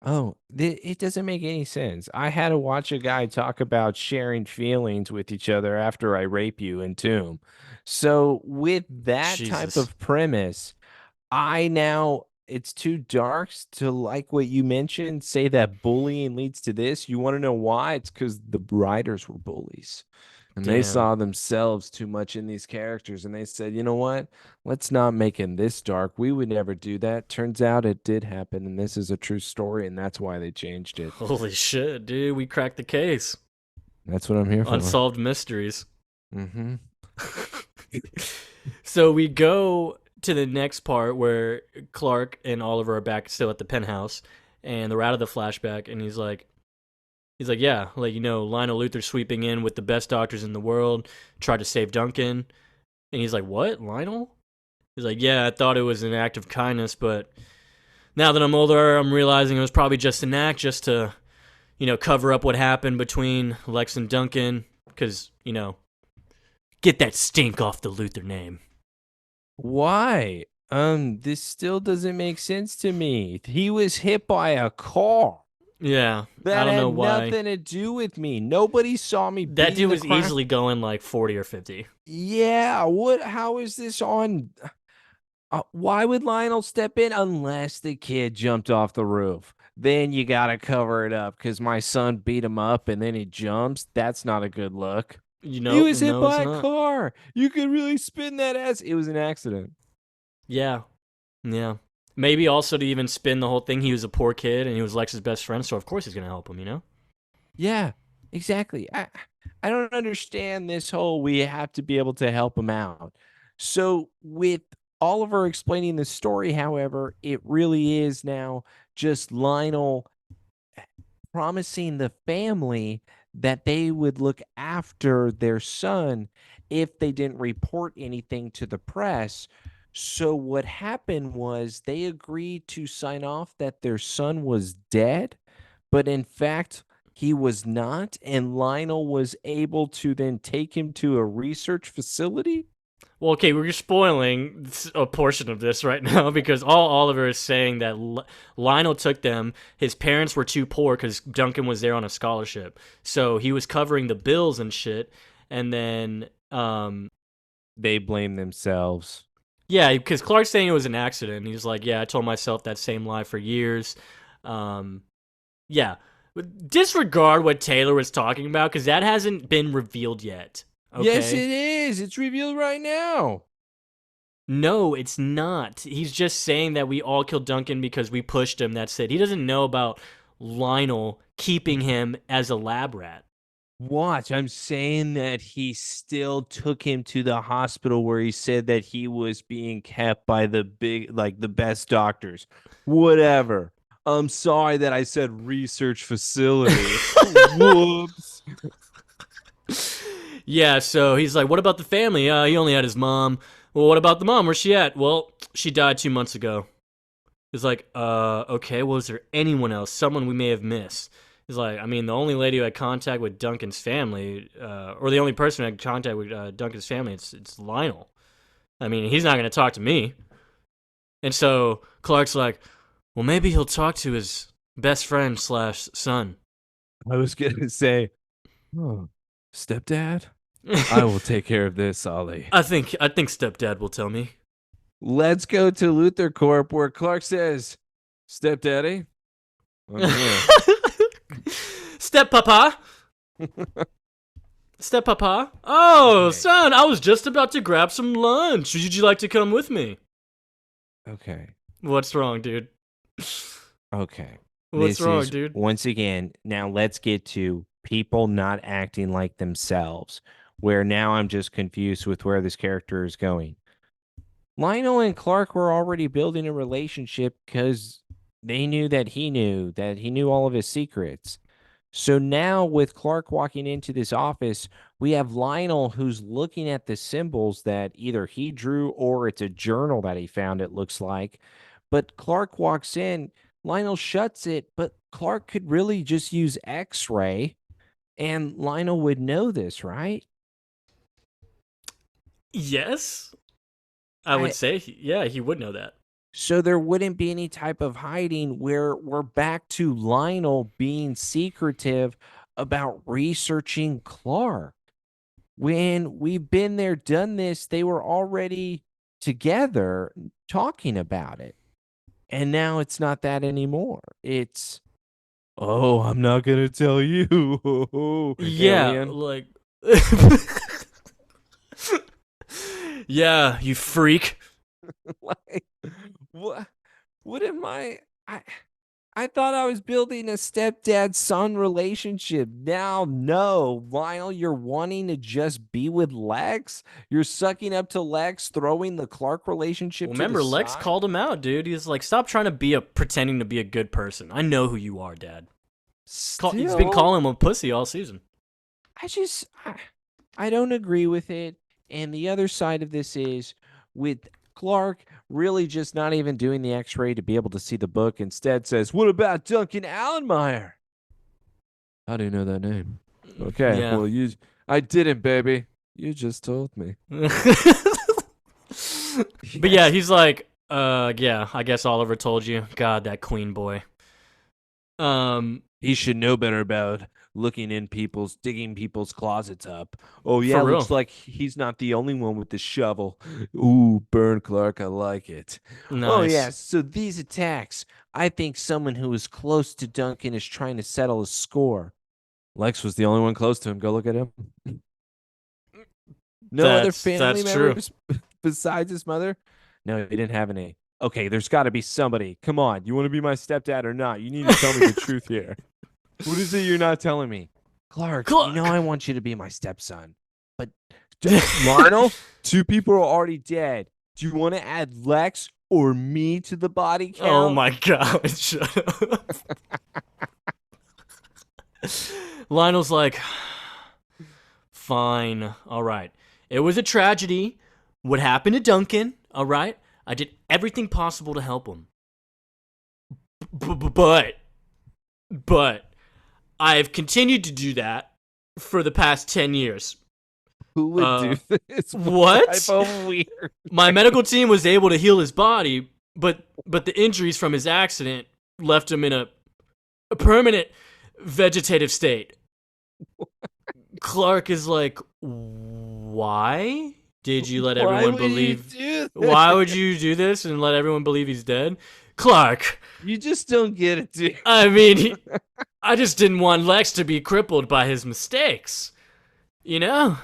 Oh, it doesn't make any sense. I had to watch a guy talk about sharing feelings with each other after I rape you in Tomb. So, with that type Jesus. of premise, I now it's too dark to like what you mentioned, say that bullying leads to this. You want to know why? It's because the writers were bullies and they Damn. saw themselves too much in these characters and they said, you know what? Let's not make him this dark. We would never do that. Turns out it did happen and this is a true story and that's why they changed it. Holy shit, dude. We cracked the case. That's what I'm here for. Unsolved mysteries. Mm-hmm. So we go to the next part where Clark and Oliver are back still at the penthouse, and they're out of the flashback, and he's like, yeah, like Lionel Luther sweeping in with the best doctors in the world, tried to save Duncan, and he's like, what, Lionel? He's like, yeah, I thought it was an act of kindness, but now that I'm older, I'm realizing it was probably just an act, just to, cover up what happened between Lex and Duncan, because get that stink off the Luther name. Why? This still doesn't make sense to me. He was hit by a car. Yeah, I That don't had know why. nothing to do with me. Nobody saw me That beating dude the was crap. easily going like 40 or 50. Yeah, what? How is this on? Why would Lionel step in unless the kid jumped off the roof? Then you gotta cover it up because my son beat him up and then he jumps. That's not a good look. He was hit No, it's by a not. car. You could really spin that ass. It was an accident. Yeah, yeah. Maybe also to even spin the whole thing, he was a poor kid and he was Lex's best friend, so of course he's gonna help him. Yeah, exactly. I don't understand this whole we have to be able to help him out. So with Oliver explaining the story, however, it really is now just Lionel promising the family that they would look after their son if they didn't report anything to the press. So what happened was they agreed to sign off that their son was dead, but in fact he was not, and Lionel was able to then take him to a research facility. Well, okay, we're spoiling a portion of this right now because all Oliver is saying that Lionel took them. His parents were too poor because Duncan was there on a scholarship, so he was covering the bills and shit. And then, They blame themselves. yeah, because Clark's saying it was an accident. He's like, yeah, I told myself that same lie for years. Um, yeah, disregard what Taylor was talking about because that hasn't been revealed yet. Yes, Okay. it is. It's revealed right now. No, it's not. He's just saying that we all killed Duncan because we pushed him. That's it. He doesn't know about Lionel keeping him as a lab rat. Watch, I'm saying that he still took him to the hospital where he said that he was being kept by the the best doctors. Whatever. I'm sorry that I said research facility. Whoops. Yeah, so he's like, what about the family? He only had his mom. Well, what about the mom? Where's she at? Well, she died 2 months ago. He's like, okay, well, is there anyone else? Someone we may have missed? He's like, I mean, the only lady who had contact with Duncan's family, or the only person who had contact with Duncan's family, it's Lionel. I mean, he's not going to talk to me. And so Clark's like, well, maybe he'll talk to his best friend slash son. I was gonna say, oh, stepdad? I will take care of this, Ollie. I think stepdad will tell me. Let's go to Luther Corp where Clark says, Stepdaddy, I'm here. Step papa. Step papa. Oh, Okay. son, I was just about to grab some lunch. Would you like to come with me? Okay. What's wrong, dude? Okay. What's This wrong, is dude? once again, now let's get to people not acting like themselves, where now I'm just confused with where this character is going. Lionel and Clark were already building a relationship because They knew that he knew all of his secrets. So now, with Clark walking into this office, we have Lionel who's looking at the symbols that either he drew or it's a journal that he found, it looks like. But Clark walks in, Lionel shuts it, but Clark could really just use X ray, and Lionel would know this, right? Yes, I would I say, yeah, he would know that. So there wouldn't be any type of hiding where we're back to Lionel being secretive about researching Clark. When we've been there, done this, they were already together talking about it. And now it's not that anymore. It's, oh, I'm not going to tell you, Yeah, alien. like, yeah, you freak. Like, what? What am I? I thought I was building a stepdad son relationship. Now, no, Lionel, you're wanting to just be with Lex. You're sucking up to Lex, throwing the Clark Well, relationship to the remember, Lex side. called him out, dude. He's like, stop trying to be pretending to be a good person. I know who you are, Dad. He's been Still, calling him a pussy all season. I just, I don't agree with it. And the other side of this is with Clark really just not even doing the x ray to be able to see the book. Instead, says, what about Duncan Allenmeyer? How do you know that name? Okay, Yeah. well, I didn't, baby. You just told me. But yeah, Yes. he's like, yeah, I guess Oliver told you. God, that queen boy. Um, He should know better about digging people's closets up. Oh, for yeah, real. looks like he's not the only one with the shovel. Ooh, burn Clark, I like it. Oh, yeah, Nice. so these attacks, I think someone who is close to Duncan is trying to settle a score. Lex was the only one close to him. Go look at him. No other family That's true. members besides his mother? No, he didn't have any. Okay, there's got to be somebody. Come on, you want to be my stepdad or not? You need to tell me the truth here. What is it you're not telling me? Clark, you know Clark. I want you to be my stepson. But Lionel, two people are already dead. Do you want to add Lex or me to the body Oh count? my god, shut up. Lionel's like, fine, all right. It was a tragedy. What happened to Duncan, all right? I did everything possible to help him. But I've continued to do that for the past 10 years. Who would do this? What What? type of weird? My medical team was able to heal his body, but the injuries from his accident left him in a permanent vegetative state. Clark is like, why did you let Why everyone would you believe? do Why this? would you do this and let everyone believe he's dead? Clark, You just don't get it, dude. I mean, I just didn't want Lex to be crippled by his mistakes. You know?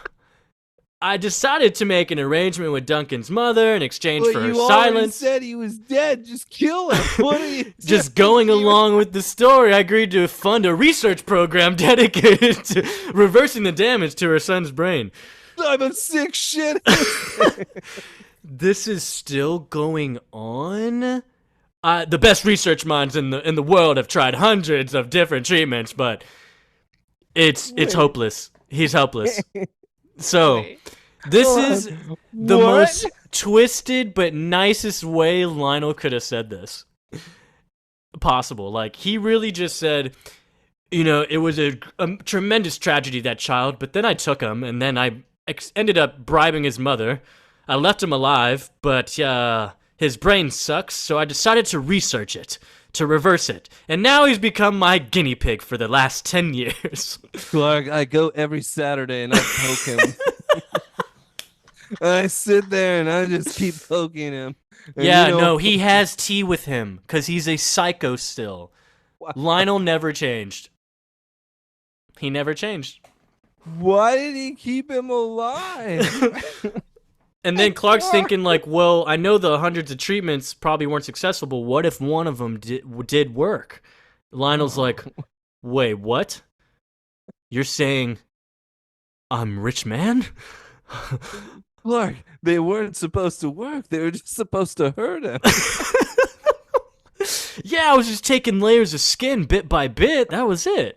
I decided to make an arrangement with Duncan's mother in exchange But for her you already silence. said he was dead. Just kill him. What are you Just telling going me? along with the story, I agreed to fund a research program dedicated to reversing the damage to her son's brain. I'm a sick shit. This is still going on. The best research minds in the world have tried hundreds of different treatments, but it's Wait. hopeless. He's helpless. So Wait. this Hold is on. the What? most twisted but nicest way Lionel could have said this possible. Like, he really just said, you know, it was a tremendous tragedy, that child, but then I took him, and then I ended up bribing his mother. I left him alive, but his brain sucks, so I decided to research it, to reverse it. And now he's become my guinea pig for the last 10 years. Clark, I go every Saturday and I poke him. I sit there and I just keep poking him. And Yeah, you know, no, he has tea with him, because he's a psycho still. Lionel never changed. He never changed. why did he keep him alive? And then Clark's thinking, like, well, I know the hundreds of treatments probably weren't successful, but what if one of them did work? Lionel's like, wait, what? You're saying I'm rich man? Clark, they weren't supposed to work. They were just supposed to hurt him. Yeah, I was just taking layers of skin bit by bit. That was it.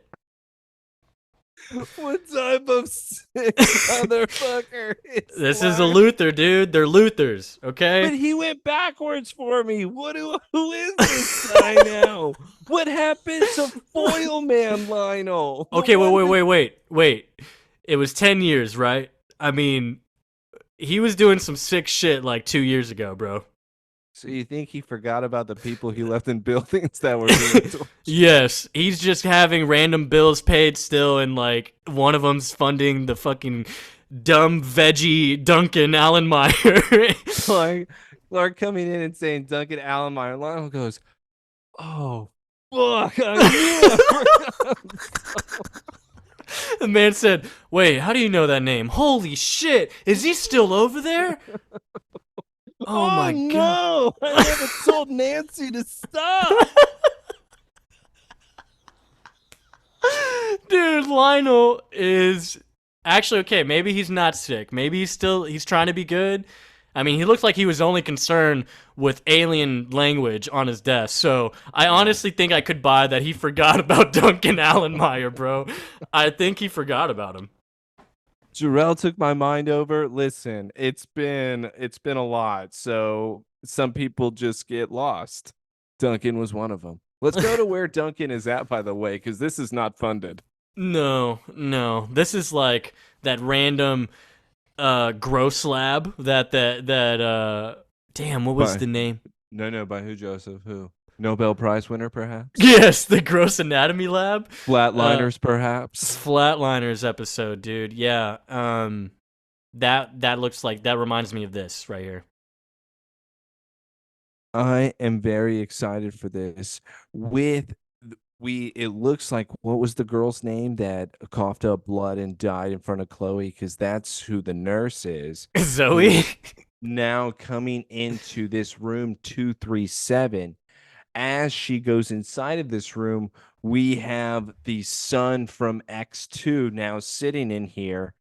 What type of sick motherfucker is This is a Lionel? Luther, dude. They're Luthers, But okay? he went backwards for me. Who is this guy now? What happened to Foil Man Lionel? The Okay, one that wait. It was 10 years, right? I mean, he was doing some sick shit like 2 years ago, bro. So you think he forgot about the people he left in buildings that were being tortured? Yes, he's just having random bills paid still, and like one of them's funding the fucking dumb veggie Duncan Allen Meyer. Clark, Clark coming in and saying Duncan Allenmeyer. Lionel goes, "Oh, fuck! I knew I forgot." The man said, "Wait, how do you know that name? Holy shit, is he still over there?" Oh Oh my god. no! I never told Nancy to stop. Dude, Lionel is actually okay. Maybe he's not sick. Maybe he's trying to be good. I mean, he looks like he was only concerned with alien language on his desk. So I honestly think I could buy that he forgot about Duncan Allenmeyer, bro. I think he forgot about him. Jarrell took my mind over. Listen, it's been a lot. So some people just get lost. Duncan was one of them. Let's go to where Duncan is at, by the way, because this is not funded. No. This is like that random gross lab that damn, what was By the name? no, by who, Joseph? Who? Nobel Prize winner, perhaps? Yes, the gross anatomy lab. Uh Flatliners, perhaps? Flatliners episode, dude. Yeah. That looks like that reminds me of this right here. I am very excited for this. With it looks like, what was the girl's name that coughed up blood and died in front of Chloe? Because that's who the nurse is, who Zoe. is now coming into this room 237. As she goes inside of this room, we have the son from X2 now sitting in here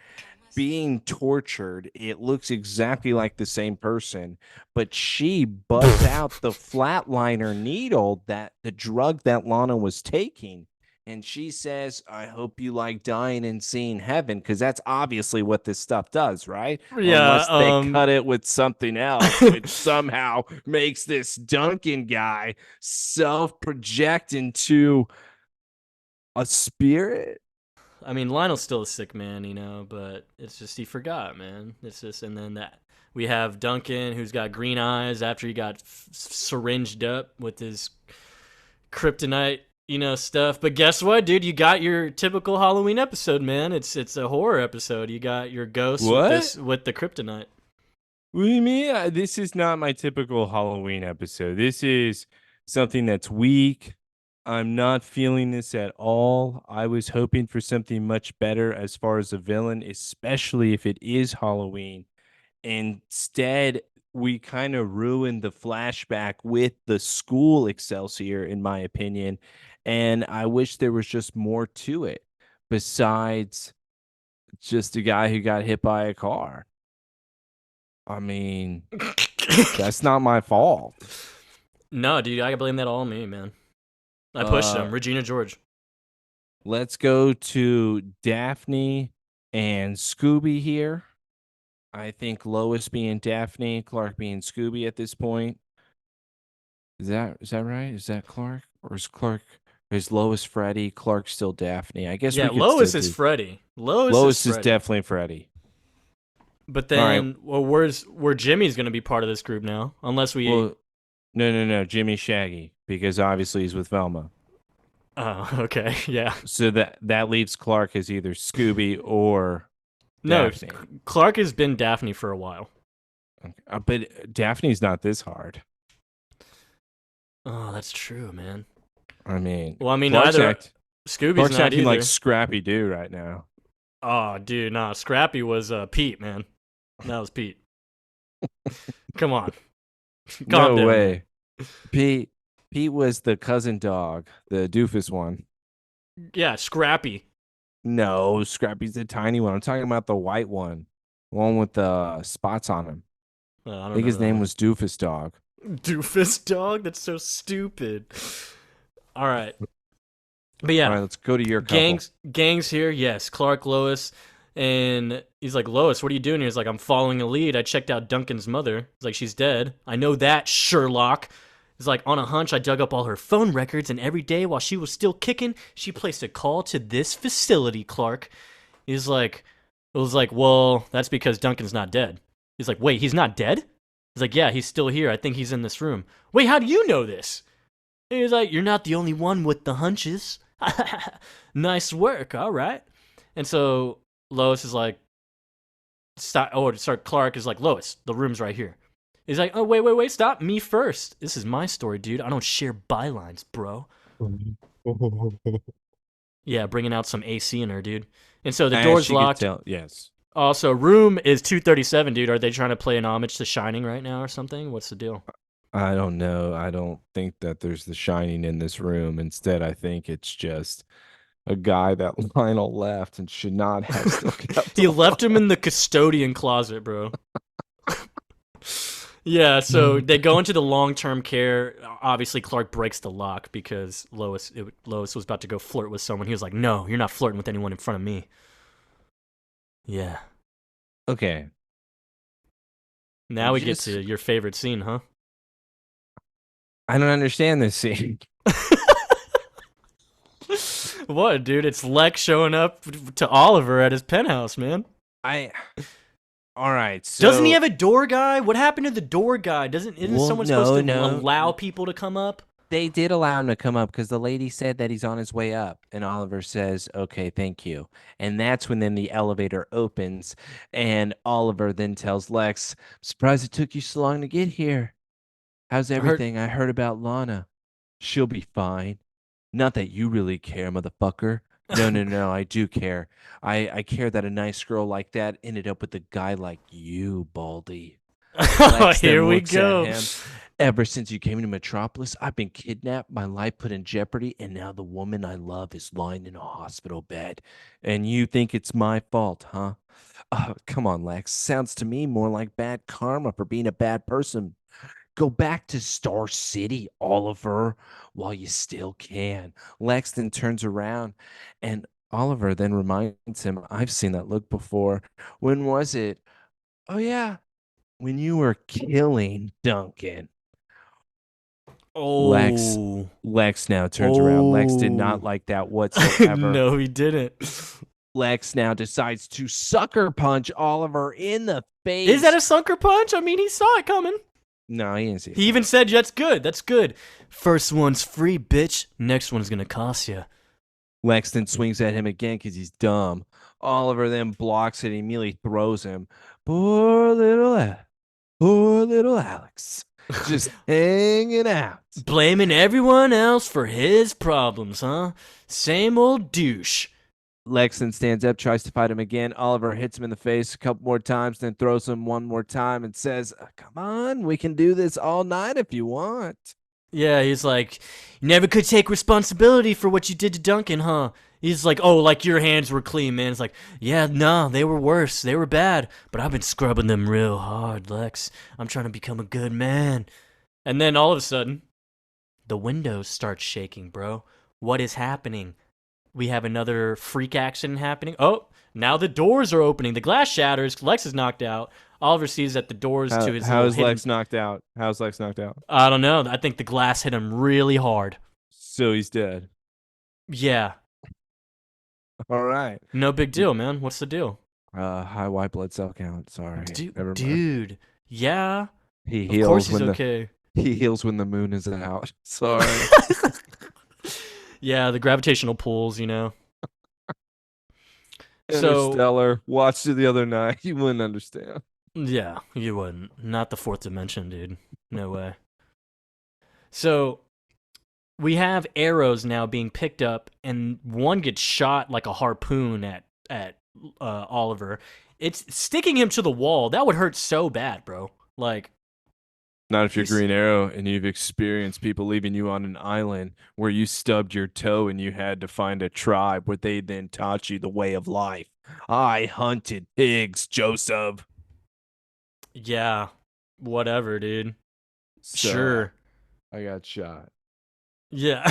being tortured. It looks exactly like the same person, but she busts out the flatliner needle, that the drug that Lana was taking. And she says, "I hope you like dying and seeing heaven," because that's obviously what this stuff does, right? Yeah, Unless they cut it with something else, which somehow makes this Duncan guy self project into a spirit. I mean, Lionel's still a sick man, but it's just he forgot, man. It's just, and then that we have Duncan, who's got green eyes after he got syringed up with his kryptonite, stuff. But guess what, dude? You got your typical Halloween episode, man. It's a horror episode. You got your ghost What? with the kryptonite. What do you mean? This is not my typical Halloween episode. This is something that's weak. I'm not feeling this at all. I was hoping for something much better as far as a villain, especially if it is Halloween. Instead, we kind of ruined the flashback with the school Excelsior, in my opinion. And I wish there was just more to it besides just a guy who got hit by a car. I mean, that's not my fault. No, dude, I blame that all on me, man. I pushed him. Regina George. Let's go to Daphne and Scooby here. I think Lois being Daphne, Clark being Scooby at this point. Is that right? Is that Clark? Or is Lois Freddy, Clark still Daphne? I guess Yeah, we could still Lois is do. Freddy. Lois is Freddy. definitely Freddy. But All right. then, well, where Jimmy's gonna be part of this group now? Unless we. Well, no. Jimmy Shaggy, because obviously he's with Velma. Oh, okay, yeah. So that leaves Clark as either Scooby or No, Daphne. Clark has been Daphne for a while. Okay. But Daphne's not this hard. Oh, that's true, man. I mean, Well, I mean, Clark's neither act- Scooby's Clark's not acting either. like Scrappy Doo right now. Oh, dude, nah. Scrappy was Pete, man. That was Pete. Come on, calm No down. way. Pete was the cousin dog, the doofus one. Yeah, Scrappy. No, Scrappy's the tiny one. I'm talking about the white one with the spots on him. I I don't think know his that name one. was Doofus Dog. Doofus dog. That's so stupid. All right, but All yeah, right, let's go to your couple. gangs here. Yes, Clark, Lois, and he's like, Lois, what are you doing here? He's like, I'm following a lead. I checked out Duncan's mother. He's like, she's dead. I know that, Sherlock. He's like, on a hunch, I dug up all her phone records, and every day while she was still kicking, she placed a call to this facility, Clark. He's like, it was like, well, that's because Duncan's not dead. He's like, wait, he's not dead? He's like, yeah, he's still here. I think he's in this room. Wait, how do you know this? And he's like, you're not the only one with the hunches. Nice work, all right. And so Lois is like, stop. Oh, sorry, Clark is like, Lois, the room's right here. He's like, oh, wait, stop. Me first. This is my story, dude. I don't share bylines, bro. Yeah, bringing out some AC in her, dude. And so the As door's she could locked. tell, yes. Also, room is 237, dude. Are they trying to play an homage to Shining right now or something? What's the deal? I don't know. I don't think that there's the shining in this room. Instead, I think it's just a guy that Lionel left and should not have still kept He left him alive. in the custodian closet, bro. Yeah, so they go into the long-term care. Obviously, Clark breaks the lock because Lois was about to go flirt with someone. He was like, "No, you're not flirting with anyone in front of me." Yeah. Okay. Now we get Just to your favorite scene, huh? I don't understand this scene. What, dude? It's Lex showing up to Oliver at his penthouse, man. I All right. Doesn't he So, have a door guy? What happened to the door guy? Isn't well, someone supposed no, to no. allow people to come up? They did allow him to come up because the lady said that he's on his way up. And Oliver says, okay, thank you. And that's when then the elevator opens. And Oliver then tells Lex, surprised it took you so long to get here. How's I heard. everything? I heard about Lana. She'll be fine. Not that you really care, motherfucker. No, no, no, I do care. I care that a nice girl like that ended up with a guy like you, Baldy. Oh, Lex here then we looks at go. him. Ever since you came to Metropolis, I've been kidnapped, my life put in jeopardy, and now the woman I love is lying in a hospital bed. And you think it's my fault, huh? Oh, come on, Lex. Sounds to me more like bad karma for being a bad person. Go back to Star City, Oliver, while you still can. Lex then turns around, and Oliver then reminds him, I've seen that look before. When was it? Oh, yeah, when you were killing Duncan. Lex Oh. Lex now turns around. Lex did not Oh. like that whatsoever. No, he didn't. Lex now decides to sucker punch Oliver in the Is that face. a sucker punch? I mean, he saw it coming. No, he didn't see it He even coming. said, "That's good. That's good. First one's free, bitch. Next one's gonna cost you." Lex then swings at him again because he's dumb. Oliver then blocks it and immediately throws him. Poor little Alex. Just hanging out. Blaming everyone else for his problems, huh? Same old douche. Lex then stands up, tries to fight him again. Oliver hits him in the face a couple more times, then throws him one more time and says, come on, we can do this all night if you want. Yeah, he's like, you never could take responsibility for what you did to Duncan, huh? He's like, oh, like your hands were clean, man. It's like, yeah, no, they were worse. They were bad, but I've been scrubbing them real hard, Lex. I'm trying to become a good man. And then all of a sudden, the windows start shaking, bro. What is happening? We have another freak accident happening. Oh, now the doors are opening. The glass shatters. Lex is knocked out. Oliver sees that the doors to his How little is hidden. Lex knocked out? How's Lex knocked out? I don't know. I think the glass hit him really hard. So he's dead. Yeah. All right. No big deal, man. What's the deal? High white blood cell count. Sorry. Never mind. Dude. Yeah. He Of course heals he's when okay. he heals when the moon is out. Sorry. Yeah, the gravitational pulls, you know. So, Interstellar. Watched it the other night. You wouldn't understand. yeah, you wouldn't. Not the fourth dimension, dude. No way. So, we have arrows now being picked up, and one gets shot like a harpoon at Oliver. It's sticking him to the wall. That would hurt so bad, bro. Like, Not if you're he's- Green Arrow and you've experienced people leaving you on an island where you stubbed your toe and you had to find a tribe where they then taught you the way of life. I hunted pigs, Joseph. yeah, whatever, dude. So Sure. I got shot. Yeah.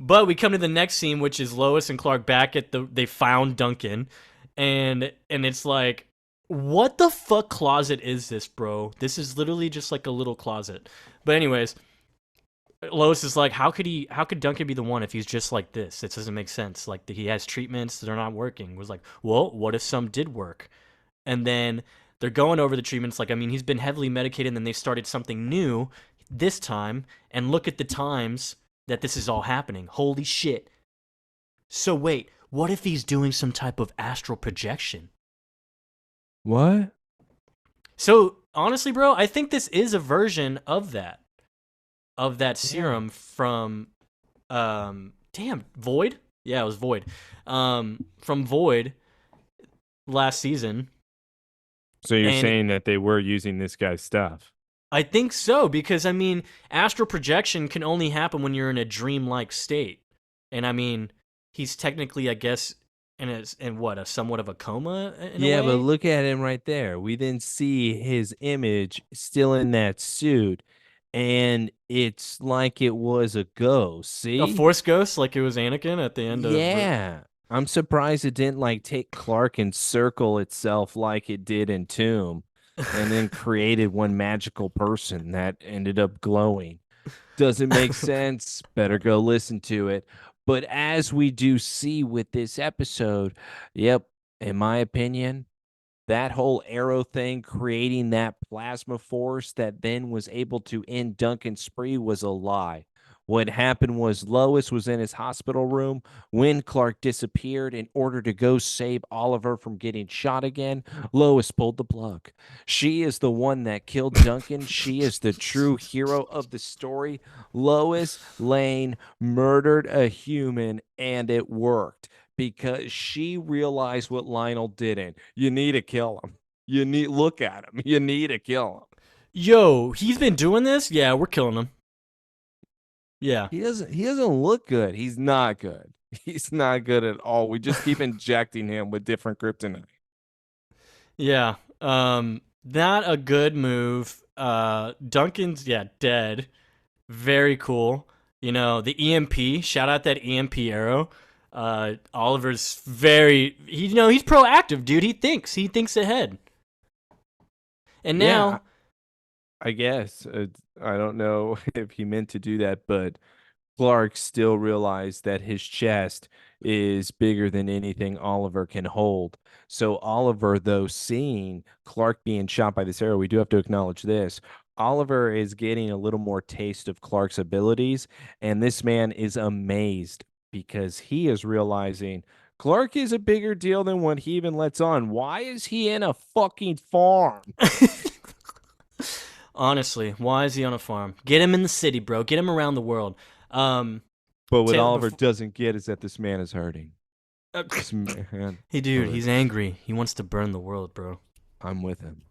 But we come to the next scene, which is Lois and Clark back at they found Duncan, and it's like, what the fuck closet is this, bro? This is literally just like a little closet. But anyways, Lois is like, how could Duncan be the one if he's just like this? It doesn't make sense. Like he has treatments, they're not working. It was like, well, what if some did work? And then they're going over the treatments. Like, I mean, he's been heavily medicated, and then they started something new this time. And look at the times that this is all happening. Holy shit. So wait, what if he's doing some type of astral projection? What? So honestly, bro, I think this is a version of that Yeah. serum from damn, Void? Yeah, it was Void. From Void last season. So you're And saying that they were using this guy's stuff? I think so, because I mean, astral projection can only happen when you're in a dream-like state. And I mean, he's technically, I guess, in what, a somewhat of a coma in a Yeah, but way? look at him right there. We then see his image still in that suit, and it's like it was a ghost. A See? force ghost like it was Anakin at the end of Yeah. I'm surprised it didn't like take Clark and circle itself like it did in Tomb and then created one magical person that ended up glowing. Doesn't make sense. Better go listen to it. But as we do see with this episode, yep, in my opinion, that whole arrow thing creating that plasma force that then was able to end Duncan's spree was a lie. What happened was Lois was in his hospital room when Clark disappeared in order to go save Oliver from getting shot again. Lois pulled the plug. She is the one that killed Duncan. She is the true hero of the story. Lois Lane murdered a human and it worked because she realized what Lionel didn't. You need to kill him. You need look at him. You need to kill him. yo, he's been doing this? Yeah, we're killing him. Yeah. He doesn't look good. He's not good. He's not good at all. We just keep injecting him with different kryptonite. Yeah. Not a good move. Duncan's dead. Very cool. You know, the EMP, shout out that EMP arrow. Oliver's he's proactive, dude. He thinks ahead. And Yeah, now, I guess. I don't know if he meant to do that, but Clark still realized that his chest is bigger than anything Oliver can hold. So Oliver, though, seeing Clark being shot by this arrow, we do have to acknowledge this. Oliver is getting a little more taste of Clark's abilities, and this man is amazed because he is realizing Clark is a bigger deal than what he even lets on. Why is he in a fucking farm? honestly, why is he on a farm? Get him in the city, bro. Get him around the world. Um, But what Taylor, Oliver before, doesn't get is that this man is hurting. uh, This man hey, dude, he's hurts. angry. He wants to burn the world, bro. I'm with him.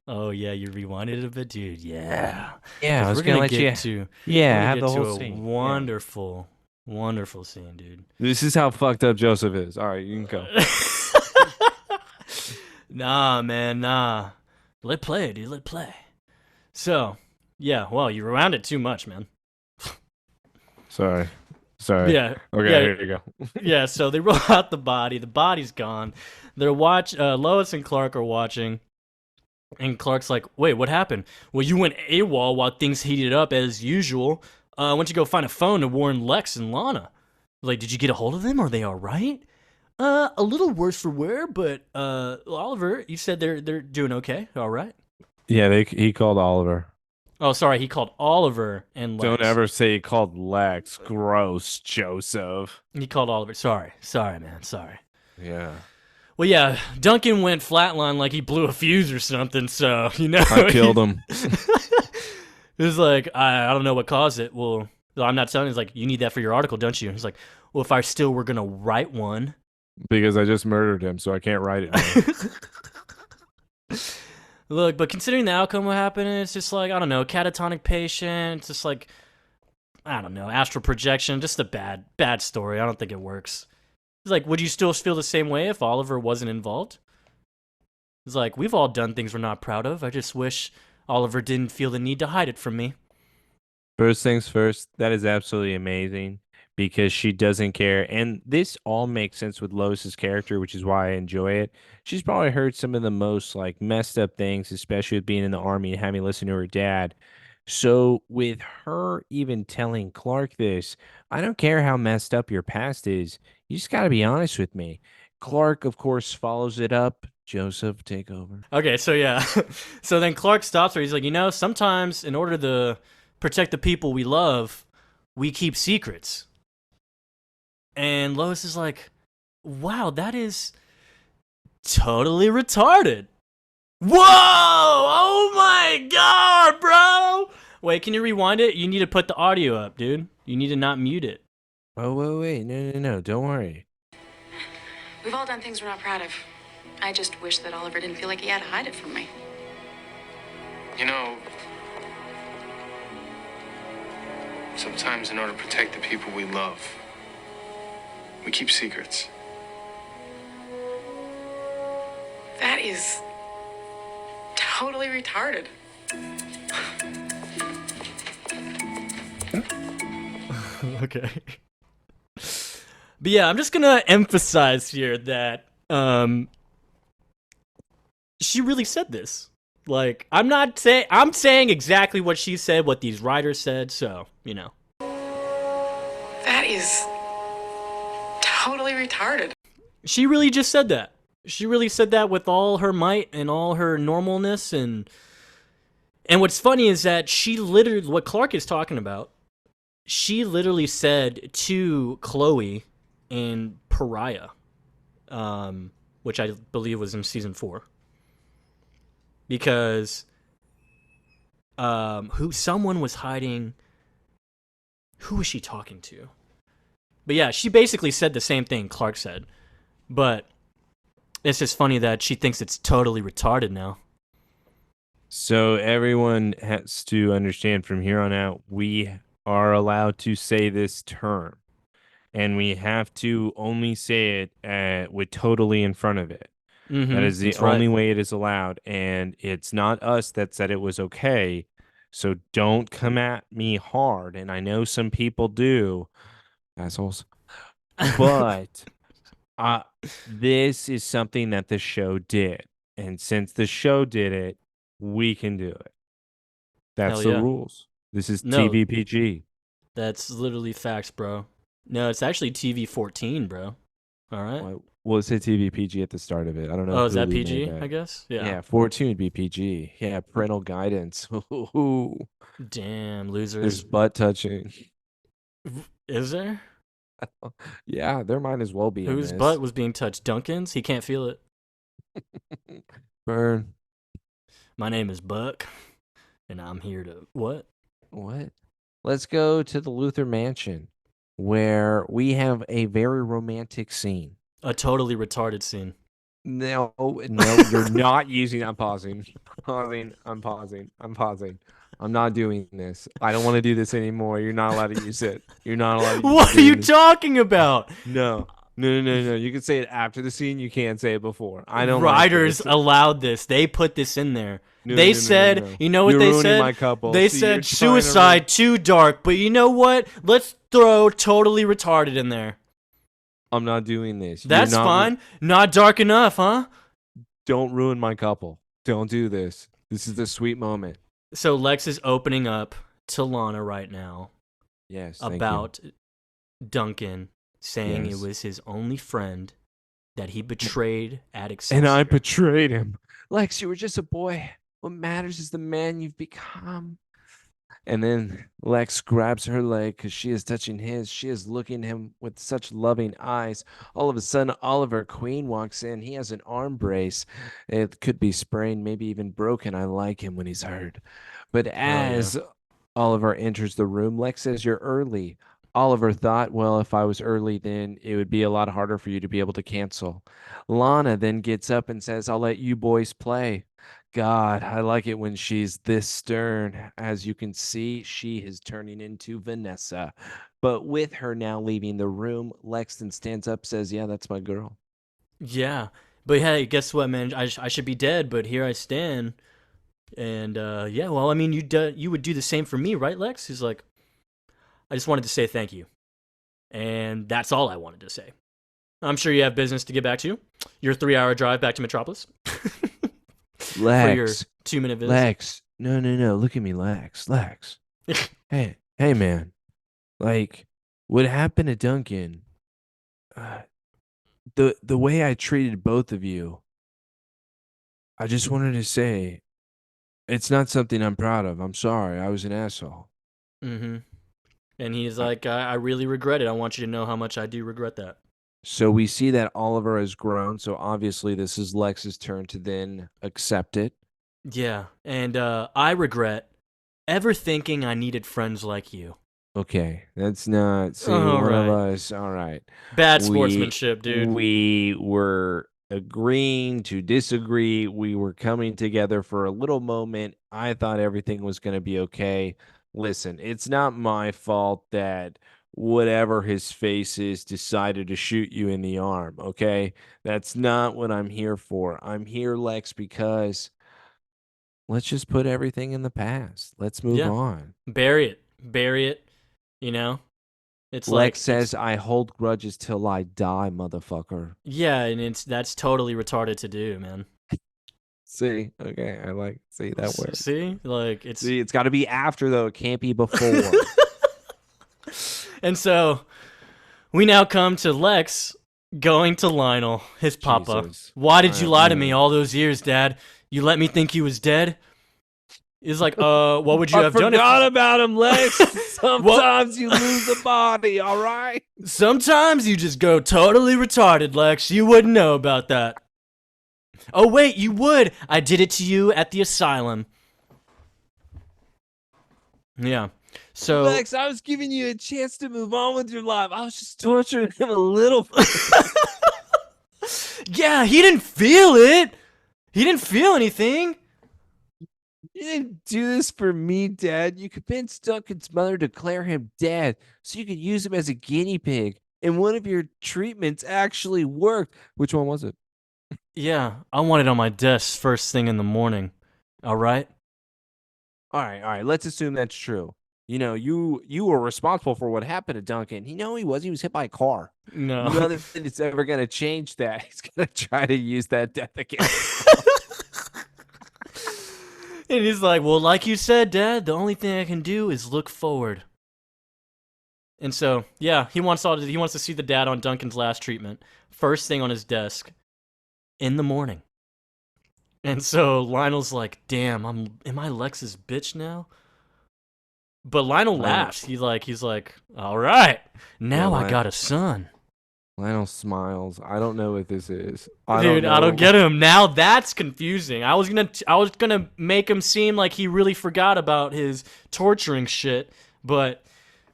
Oh yeah, you rewinded it a bit, dude. Yeah, Yeah, I because was gonna let you. we're Yeah, gonna have get the to whole a scene. Yeah, wonderful, wonderful scene, dude. this is how fucked up Joseph is. All right, you can go. Nah, man, nah. Let play, dude. Let play. So, yeah. Well, you rewound it too much, man. Sorry, sorry. Yeah, Okay, yeah, here you go. yeah. So they roll out the body. The body's gone. They're Lois and Clark are watching. And Clark's like, wait, what happened? Well, you went AWOL while things heated up as usual. Why don't you go find a phone to warn Lex and Lana? Like, did you get a hold of them? Are they all right? A little worse for wear, but Oliver, you said they're doing okay, all right. Yeah, he called Oliver. Oh, sorry, he called Oliver and Don't Lex. ever say he called Lex. Gross, Joseph. He called Oliver. Sorry, man, sorry. Yeah, Well, yeah, Duncan went flatline like he blew a fuse or something. So you know, I killed him He was like, I don't know what caused it. Well, I'm not telling you. He's like, you need that for your article, don't you? He's like, well, if I still were gonna write one. because I just murdered him, so I can't write it now. Look, but considering the outcome what happened, it's just like, I don't know, catatonic patient, it's just like, I don't know, astral projection, just a bad story. I don't think it works. It's like, would you still feel the same way if Oliver wasn't involved? It's like, we've all done things we're not proud of. I just wish Oliver didn't feel the need to hide it from me. First things first, that is absolutely amazing because she doesn't care. And this all makes sense with Lois's character, which is why I enjoy it. She's probably heard some of the most like messed up things, especially with being in the army and having to listen to her dad. So with her even telling Clark this, I don't care how messed up your past is. You just got to be honest with me. Clark, of course, follows it up. Joseph, take over. Okay, so yeah. So then Clark stops her. He's like, sometimes in order to protect the people we love, we keep secrets. And Lois is like, wow, that is totally retarded. Whoa! Oh my god, bro! Wait, can you rewind it? You need to put the audio up, dude. You need to not mute it. Oh, wait. No. Don't worry. We've all done things we're not proud of. I just wish that Oliver didn't feel like he had to hide it from me. You know, sometimes in order to protect the people we love, we keep secrets. That is totally retarded. Okay. But yeah, I'm just gonna emphasize here that she really said this. Like, I'm saying exactly what she said, what these writers said, so, That is totally retarded. She really just said that. She really said that with all her might and all her normalness, and what's funny is that she literally, what Clark is talking about, she literally said to Chloe in Pariah, which I believe was in season 4, because someone was hiding. Who was she talking to? But yeah, she basically said the same thing Clark said, but it's just funny that she thinks it's totally retarded now. So everyone has to understand from here on out, we are allowed to say this term, and we have to only say it with totally in front of it. That is the That's right. only way it is allowed, and it's not us that said it was okay. So don't come at me hard, and I know some people do, assholes. But this is something that the show did, and since the show did it, we can do it. Hell That's the yeah. rules. This is No, TVPG. that's literally facts, bro. No, it's actually TV 14, bro. All right. Well, it said TVPG at the start of it. I don't know Oh, if is that Hulu made PG? I that. guess. Yeah. Yeah, 14 would be PG. Yeah, parental guidance. Ooh, Damn, there's losers. butt touching. Is there? Yeah, there might as well be in Whose butt this. was being touched? Duncan's? He can't feel it. Burn. My name is Buck, and I'm here to what? What? Let's go to the Luther Mansion where we have a very romantic scene. A totally retarded scene. No, you're not using. I'm pausing. I'm pausing. I'm not doing this. I don't want to do this anymore. You're not allowed to use it. You're not allowed to use What it are you during this. talking about? No. You can say it after the scene. You can't say it before. I don't like Writers this. allowed this. They put this in there. No, They no, no, no, said, no. you know what You're they ruining said? my couple. They See, you're said trying to ruin- suicide too dark, but you know what? Let's throw totally retarded in there. I'm not doing this. That's fine. Not dark enough, huh? Don't ruin my couple. Don't do this. This is the sweet moment. So Lex is opening up to Lana right now Yes. Thank about Duncan saying Yes. it was his only friend that he betrayed at you. Excelsior. And I betrayed him. Lex, you were just a boy. What matters is the man you've become. And then Lex grabs her leg because she is touching his. She is looking at him with such loving eyes. All of a sudden, Oliver Queen walks in. He has an arm brace. It could be sprained, maybe even broken. I like him when he's hurt. But as Oliver enters the room, Lex says, "You're early." Oliver thought, well, if I was early, then it would be a lot harder for you to be able to cancel. Lana then gets up and says, "I'll let you boys play." God, I like it when she's this stern. As you can see, she is turning into Vanessa. But with her now leaving the room, Lexton stands up, says, "Yeah, that's my girl." Yeah. But hey, guess what, man? I should be dead, but here I stand. And yeah, well, I mean, you would do the same for me, right, Lex? He's like, I just wanted to say thank you, and that's all I wanted to say. I'm sure you have business to get back to. Your 3-hour drive back to Metropolis for your Lex, 2-minute visit. Lex, no, look at me, Lex. Hey, man, like, what happened to Duncan? Uh, the way I treated both of you, I just wanted to say, it's not something I'm proud of. I'm sorry, I was an asshole. Mm-hmm. And he's Uh, like, I really regret it. I want you to know how much I do regret that. So we see that Oliver has grown. So obviously, this is Lex's turn to then accept it. Yeah, and I regret ever thinking I needed friends like you. Okay, that's not. See, All one of right. us. All right, Bad we sportsmanship, dude. we were agreeing to disagree. We were coming together for a little moment. I thought everything was going to be okay. Listen, it's not my fault that whatever his face is decided to shoot you in the arm. Okay, that's not what I'm here for. I'm here, Lex, because let's just put everything in the past. Let's move Yeah. on. Bury it. Bury it. You know? It's Lex like it's says, I hold grudges till I die, motherfucker. yeah, and that's totally retarded to do, man. See, okay, see that word. See? Like it's See, it's got to be after, though. It can't be before. And so we now come to Lex going to Lionel, his papa. Jesus. Why did you lie to me Man. all those years, Dad? You let me think he was dead? He's like, what would you have done forgot if about him, Lex. Sometimes you lose the body, all right? Sometimes you just go totally retarded, Lex. You wouldn't know about that. Oh, wait, you would. I did it to you at the asylum. Yeah. So Lex, I was giving you a chance to move on with your life. I was just torturing him a little. yeah, he didn't feel it. He didn't feel anything. You didn't do this for me, Dad. You convinced Duncan's mother to declare him dead so you could use him as a guinea pig. And one of your treatments actually worked. Which one was it? Yeah, I want it on my desk first thing in the morning. All right? All right. Let's assume that's true. You know, you were responsible for what happened to Duncan. You know he was. He was hit by a car. No. Nothing is ever going to change that. He's going to try to use that death again. And he's like, well, like you said, Dad, the only thing I can do is look forward. And so, yeah, he wants to see the dad on Duncan's last treatment, first thing on his desk, in the morning. And so Lionel's like, damn, am I Lex's bitch now? But Lionel laughs. He's like, all right, now I got a son. Lionel smiles. I don't know what this is. I don't get him. Now that's confusing. I was gonna make him seem like he really forgot about his torturing shit, but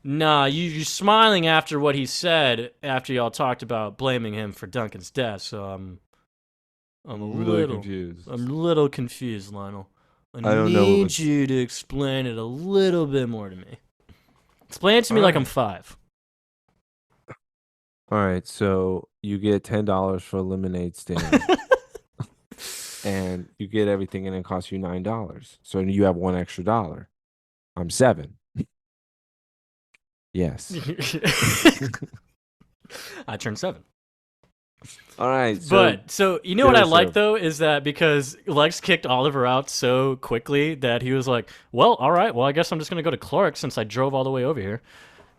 nah, you're smiling after what he said after y'all talked about blaming him for Duncan's death. So I'm a really little confused. I'm a little confused, Lionel. I don't know need you to explain it a little bit more to me. Explain it to me like I'm 5. All right, so you get $10 for a lemonade stand, and you get everything, and it costs you $9. So you have $1 extra. I'm 7. Yes. I turned 7. All right, so you know what I like Joseph. though is that because Lex kicked Oliver out so quickly that he was like, well, all right, well I guess I'm just gonna go to Clark's since I drove all the way over here.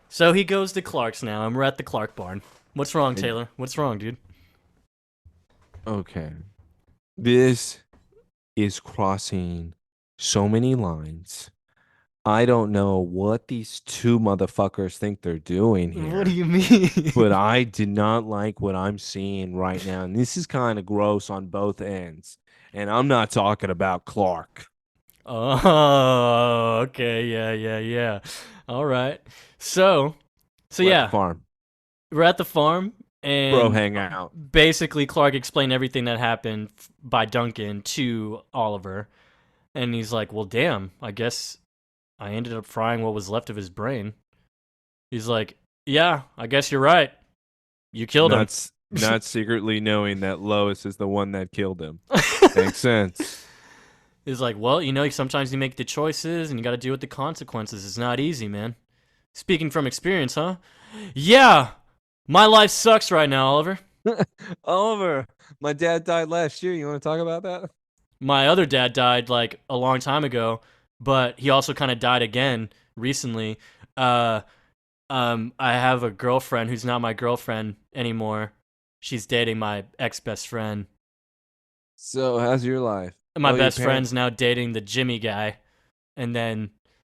So he goes to Clark's now, and we're at the Clark barn. What's wrong, Taylor? What's wrong, dude? Okay. This is crossing so many lines. I don't know what these two motherfuckers think they're doing here. What do you mean? But I did not like what I'm seeing right now. And this is kind of gross on both ends. And I'm not talking about Clark. Oh, okay, yeah. All right. So We're at yeah, the farm. we're at the farm, and Bro, hang out. basically Clark explained everything that happened by Duncan to Oliver, and he's like, well, damn, I guess I ended up frying what was left of his brain. He's like, yeah, I guess you're right. You killed him. not secretly knowing that Lois is the one that killed him. Makes sense. He's like, well, sometimes you make the choices and you got to deal with the consequences. It's not easy, man. Speaking from experience, huh? Yeah, my life sucks right now, Oliver. Oliver, my dad died last year. You want to talk about that? My other dad died like a long time ago, but he also kind of died again recently. Uh, I have a girlfriend who's not my girlfriend anymore. She's dating my ex best friend. So, how's your life? And my Oh, your best parents. friend's now dating the Jimmy guy, and then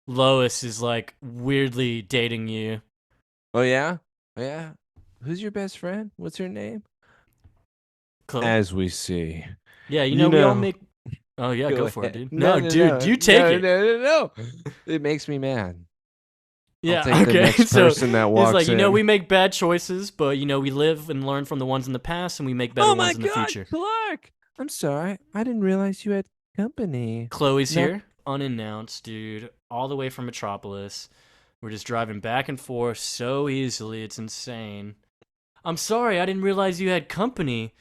Lois is like weirdly dating you. Oh, yeah? Oh, yeah. Who's your best friend? What's her name? Chloe. As we see. Yeah, You we all know. make. Oh yeah, Go go for it, ahead. dude. No, No, no, dude, no. you take No, it. no, no, no. It makes me mad. I'll Yeah, take the okay. next So person that it's walks like, in. we make bad choices, but we live and learn from the ones in the past, and we make better Oh my ones in the God, future. Clark! I'm sorry. I didn't realize you had company. Chloe's No. here, unannounced, dude, all the way from Metropolis. We're just driving back and forth so easily, it's insane. I'm sorry, I didn't realize you had company.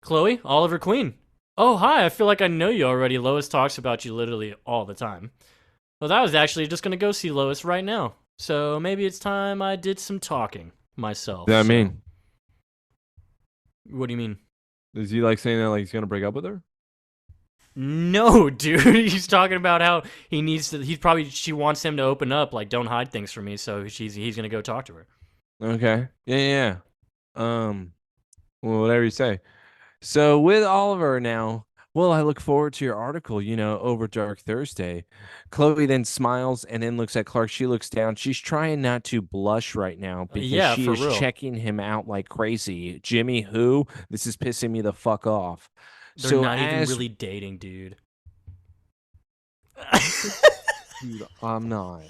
Chloe, Oliver Queen. Oh, hi, I feel like I know you already. Lois talks about you literally all the time. Well, I was actually just gonna go see Lois right now. So maybe it's time I did some talking myself. Does that So, mean? what do you mean? Is he like saying that like he's gonna break up with her? No, dude. He's talking about how he needs to. She wants him to open up. Like, don't hide things from me. So he's gonna go talk to her. Okay. Yeah, yeah. Well, whatever you say. So with Oliver now, well, I look forward to your article, over Dark Thursday. Chloe then smiles and then looks at Clark. She looks down. She's trying not to blush right now because Yeah, she for is real. checking him out like crazy. Jimmy, who? This is pissing me the fuck off. They're So not even as really dating, dude. dude, I'm not.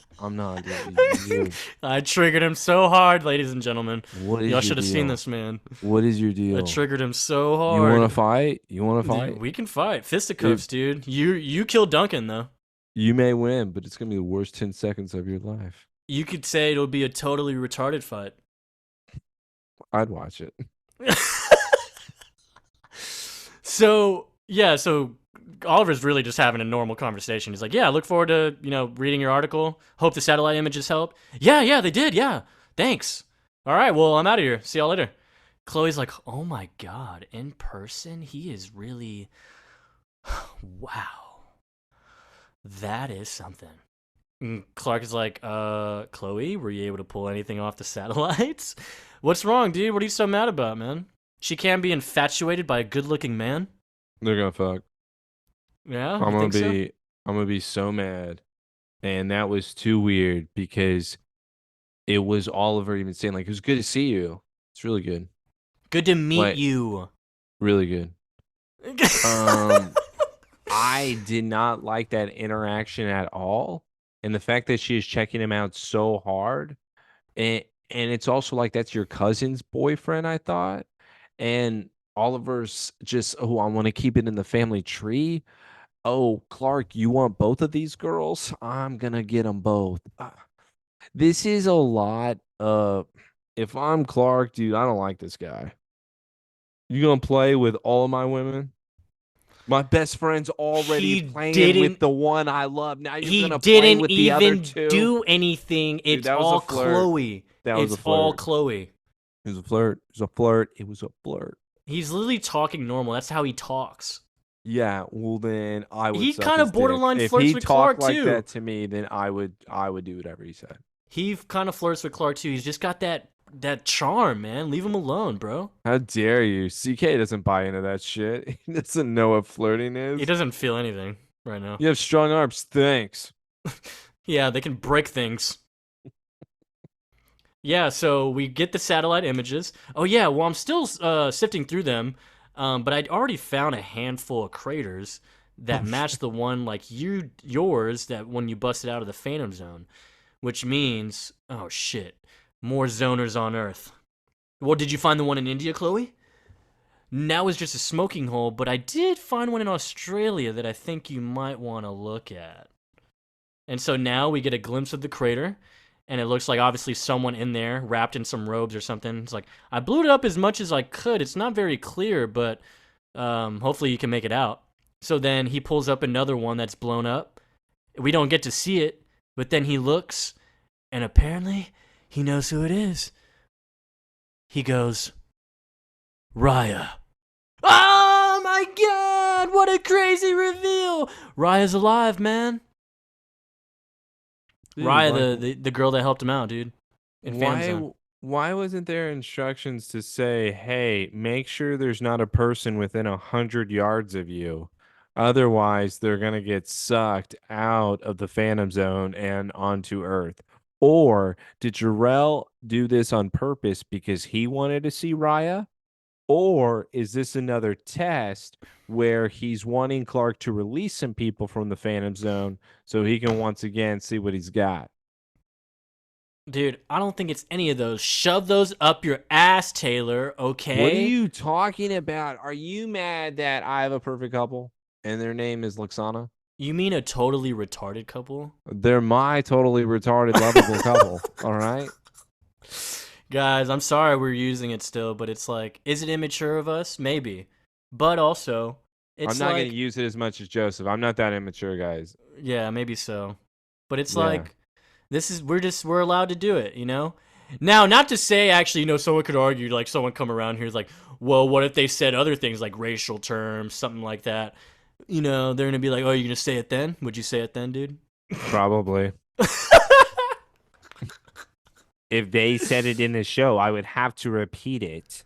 Dude. I triggered him so hard, ladies and gentlemen. What is Y'all your should have seen deal? this, man. What is your I deal? triggered him so You want to hard. fight? You want to Dude, fight? we can fight. Fisticuffs, dude. You killed Duncan, though. You may win, but it's gonna be the worst 10 seconds of your life. You could say it'll be a totally retarded fight. I'd watch it. So Oliver's really just having a normal conversation. He's like, yeah, I look forward to, reading your article. Hope the satellite images help. Yeah, they did. Yeah. Thanks. All right, well, I'm out of here. See y'all later. Chloe's like, oh my God, in person, he is really, wow. That is something. And Clark is like, Chloe, were you able to pull anything off the satellites? What's wrong, dude? What are you so mad about, man? She can't be infatuated by a good-looking man? They're gonna fuck. Yeah, I'm you gonna think so? be I'm gonna be so mad. And that was too weird because it was Oliver even saying like it was good to see you. It's really good. Good to meet Like you. really good. Um I did not like that interaction at all. And the fact that she is checking him out so hard. And it's also like that's your cousin's boyfriend, I thought. And Oliver's just, oh, I want to keep it in the family tree. Oh, Clark, you want both of these girls? I'm gonna get them both. This is a lot. If I'm Clark, dude, I don't like this guy. You gonna play with all of my women? My best friend's already he playing with didn't the one I love. Now you're he gonna play didn't with the other even two. do anything. Dude, It's that was a all flirt. Chloe. That was It's a all flirt. Chloe. It was a flirt. It was a flirt. It was a flirt. He's literally talking normal. That's how he talks. Yeah, well then I would He suck kind of his borderline dick. If flirts he with talked Clark like too. that to me, then I would do whatever he said. He kind of flirts with Clark too. He's just got that charm, man. Leave him alone, bro. How dare you? CK doesn't buy into that shit. He doesn't know what flirting is. He doesn't feel anything right now. You have strong arms. Thanks. Yeah, they can break things. Yeah, so we get the satellite images. Oh yeah, well I'm still sifting through them, but I'd already found a handful of craters that match the one like yours that when you busted out of the Phantom Zone, which means oh shit, more zoners on Earth. Well, did you find the one in India, Chloe? Now is just a smoking hole, but I did find one in Australia that I think you might want to look at. And so now we get a glimpse of the crater. and it looks like obviously someone in there wrapped in some robes or something. It's like, I blew it up as much as I could. It's not very clear, but hopefully you can make it out. So then he pulls up another one that's blown up. We don't get to see it, but then he looks, and apparently he knows who it is. He goes, Raya. Oh my god, what a crazy reveal. Raya's alive, man. Dude, Raya, the girl that helped him out, dude. In Fan Zone. Why wasn't there instructions to say, hey, make sure there's not a person within 100 yards of you? Otherwise, they're going to get sucked out of the Phantom Zone and onto Earth. Or did Jarrell do this on purpose because he wanted to see Raya? Or is this another test where he's wanting Clark to release some people from the Phantom Zone so he can once again see what he's got? Dude, I don't think it's any of those. Shove those up your ass, Taylor, okay? What are you talking about? Are you mad that I have a perfect couple and their name is Lexana? You mean a totally retarded couple? They're my totally retarded, lovable couple, all right? Guys, I'm sorry we're using it still, but it's like, is it immature of us? Maybe. But also, it's I'm not like, going to use it as much as Joseph. I'm not that immature, guys. yeah, maybe so. But it's Yeah. like, we're allowed to do it, you know? Now, not to say, actually, you know, someone could argue, like, someone come around here is like, well, what if they said other things, like racial terms, something like that? You know, they're going to be like, oh, you're going to say it then? Would you say it then, dude? Probably. If they said it in the show, I would have to repeat it.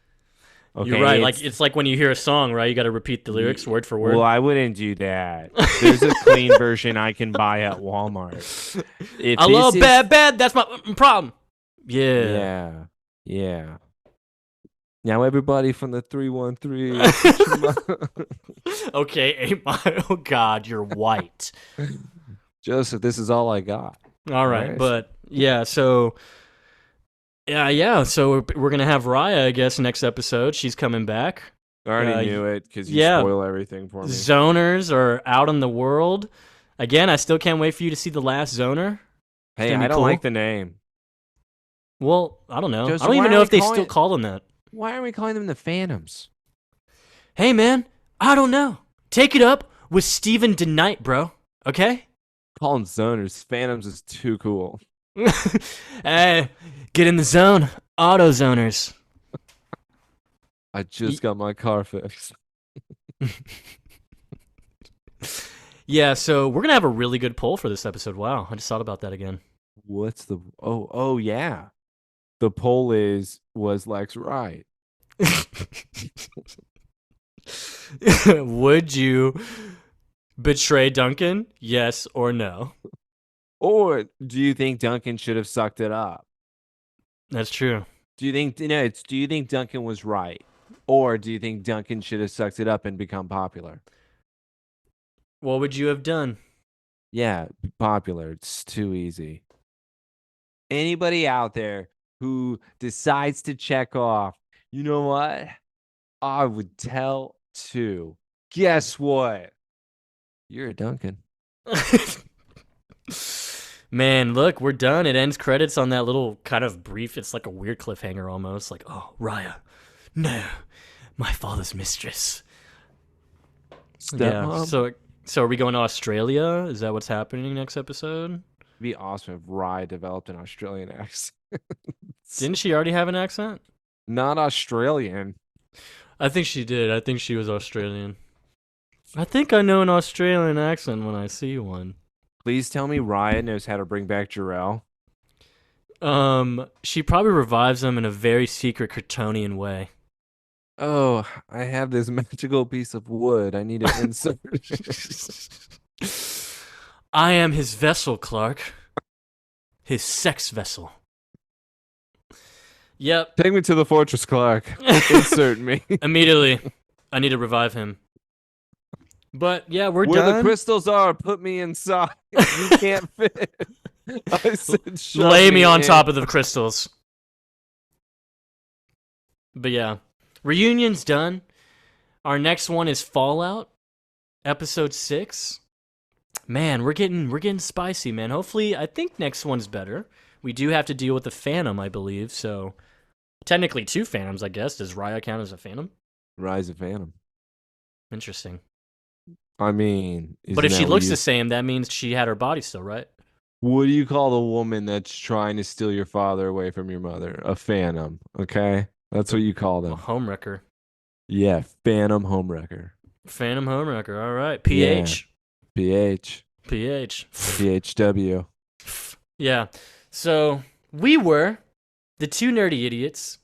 Okay, You're right. Like, it's like when you hear a song, right? You got to repeat the lyrics word for word. Well, I wouldn't do that. There's a clean version I can buy at Walmart. If I this love is- bad. That's my problem. Yeah. Yeah. Now everybody from the 313. Okay, 8 Mile. Oh, God, you're white. Joseph, this is all I got. All right, Nice. but yeah, so so we're gonna have Raya, I guess, next episode. She's coming back. I already knew it because you yeah. spoil everything for me. Zoners are out in the world. Again, I still can't wait for you to see the last Zoner. Hey, gonna be I don't cool. like the name. Well, I don't know. Joseph, I don't why even are know we if they calling still it- call them that. Why are we calling them the Phantoms? Hey, man, I don't know. Take it up with Steven DeKnight, bro. Okay? Call them Zoners. Phantoms is too cool. Hey, get in the zone. Auto zoners. I just got my car fixed. Yeah, so we're going to have a really good poll for this episode. Wow, I just thought about that again. What's the... Oh, yeah. The poll was Lex right? Would you betray Duncan? Yes or no? Or do you think Duncan should have sucked it up? That's true. Do you think Duncan was right? Or do you think Duncan should have sucked it up and become popular? What would you have done? Yeah, popular. It's too easy. Anybody out there who decides to check off, you know what? I would tell too. Guess what? You're a Duncan. Man, look, we're done. It ends credits on that little kind of brief, it's like a weird cliffhanger almost. Like, oh, Raya. No, my father's mistress. Stepmom? So are we going to Australia? Is that what's happening next episode? It'd be awesome if Rye developed an Australian accent. Didn't she already have an accent? Not Australian. I think she did. I think she was Australian. I think I know an Australian accent when I see one. Please tell me Raya knows how to bring back Jarrell. She probably revives them in a very secret Kryptonian way. Oh, I have this magical piece of wood. I need to insert. I am his vessel, Clark. His sex vessel. Yep. Take me to the fortress, Clark. Insert me. Immediately. I need to revive him. But yeah, we're Where done. the crystals are, put me inside. You can't fit. I said, shove Lay me on in. top of the crystals. But yeah, reunion's done. Our next one is Fallout, episode 6. Man, we're getting spicy, man. Hopefully, I think next one's better. we do have to deal with the Phantom, I believe. So technically 2 Phantoms, I guess. Does Raya count as a Phantom? Rise of Phantom. Interesting. I mean, But if she looks the same, that means she had her body still, right? what do you call the woman that's trying to steal your father away from your mother? A phantom, okay? That's what you call A them. homewrecker. Yeah, phantom homewrecker. Phantom homewrecker. All right. Yeah. PH. PH. PH. PHW. Yeah. So we were the 2 nerdy idiots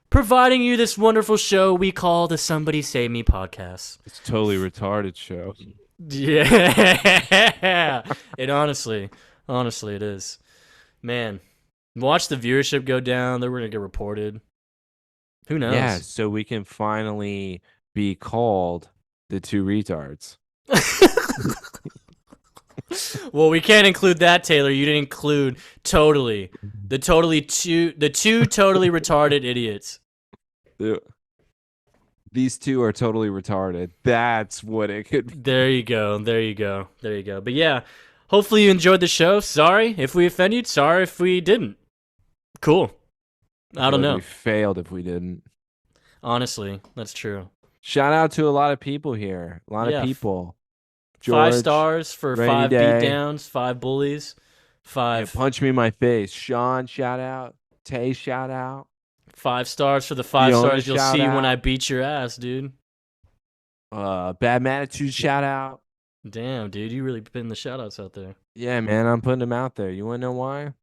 providing you this wonderful show we call the Somebody Save Me podcast. It's a totally retarded show. Yeah. It honestly it is. Man, watch the viewership go down. Then we're going to get reported. Who knows? Yeah, so we can finally be called the 2 retards. Well, we can't include that, Taylor. You didn't include the 2 totally retarded idiots. These 2 are totally retarded. That's what it could be. There you go. But yeah, hopefully you enjoyed the show. Sorry if we offended you. Sorry if we didn't. Cool. I don't know. We failed if we didn't. Honestly, that's true. Shout out to a lot of people here. A lot Yeah. of people. 5 George, stars for Rainy 5 Day. beatdowns, 5 bullies, 5 Yeah, punch me in my face. Sean, shout out. Tay, shout out. 5 stars for the 5 Fiona, stars you'll shout see when out. I beat your ass, dude. Bad Manitude, shout out. Damn, dude, you really putting the shout outs out there. Yeah, man, I'm putting them out there. You want to know why?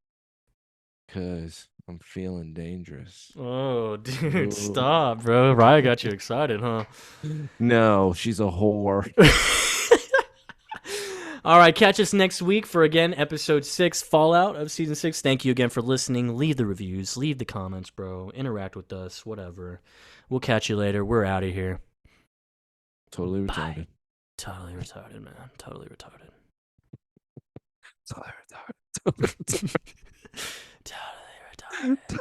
Because I'm feeling dangerous. Oh, dude, Ooh. stop, bro. Raya got you excited, huh? No, she's a whore. All right, catch us next week for, again, episode 6, Fallout of season 6. Thank you again for listening. Leave the reviews, leave the comments, bro. Interact with us, whatever. We'll catch you later. We're out of here. Totally Bye. retarded. Totally retarded, man. Totally retarded. Totally retarded. Totally retarded.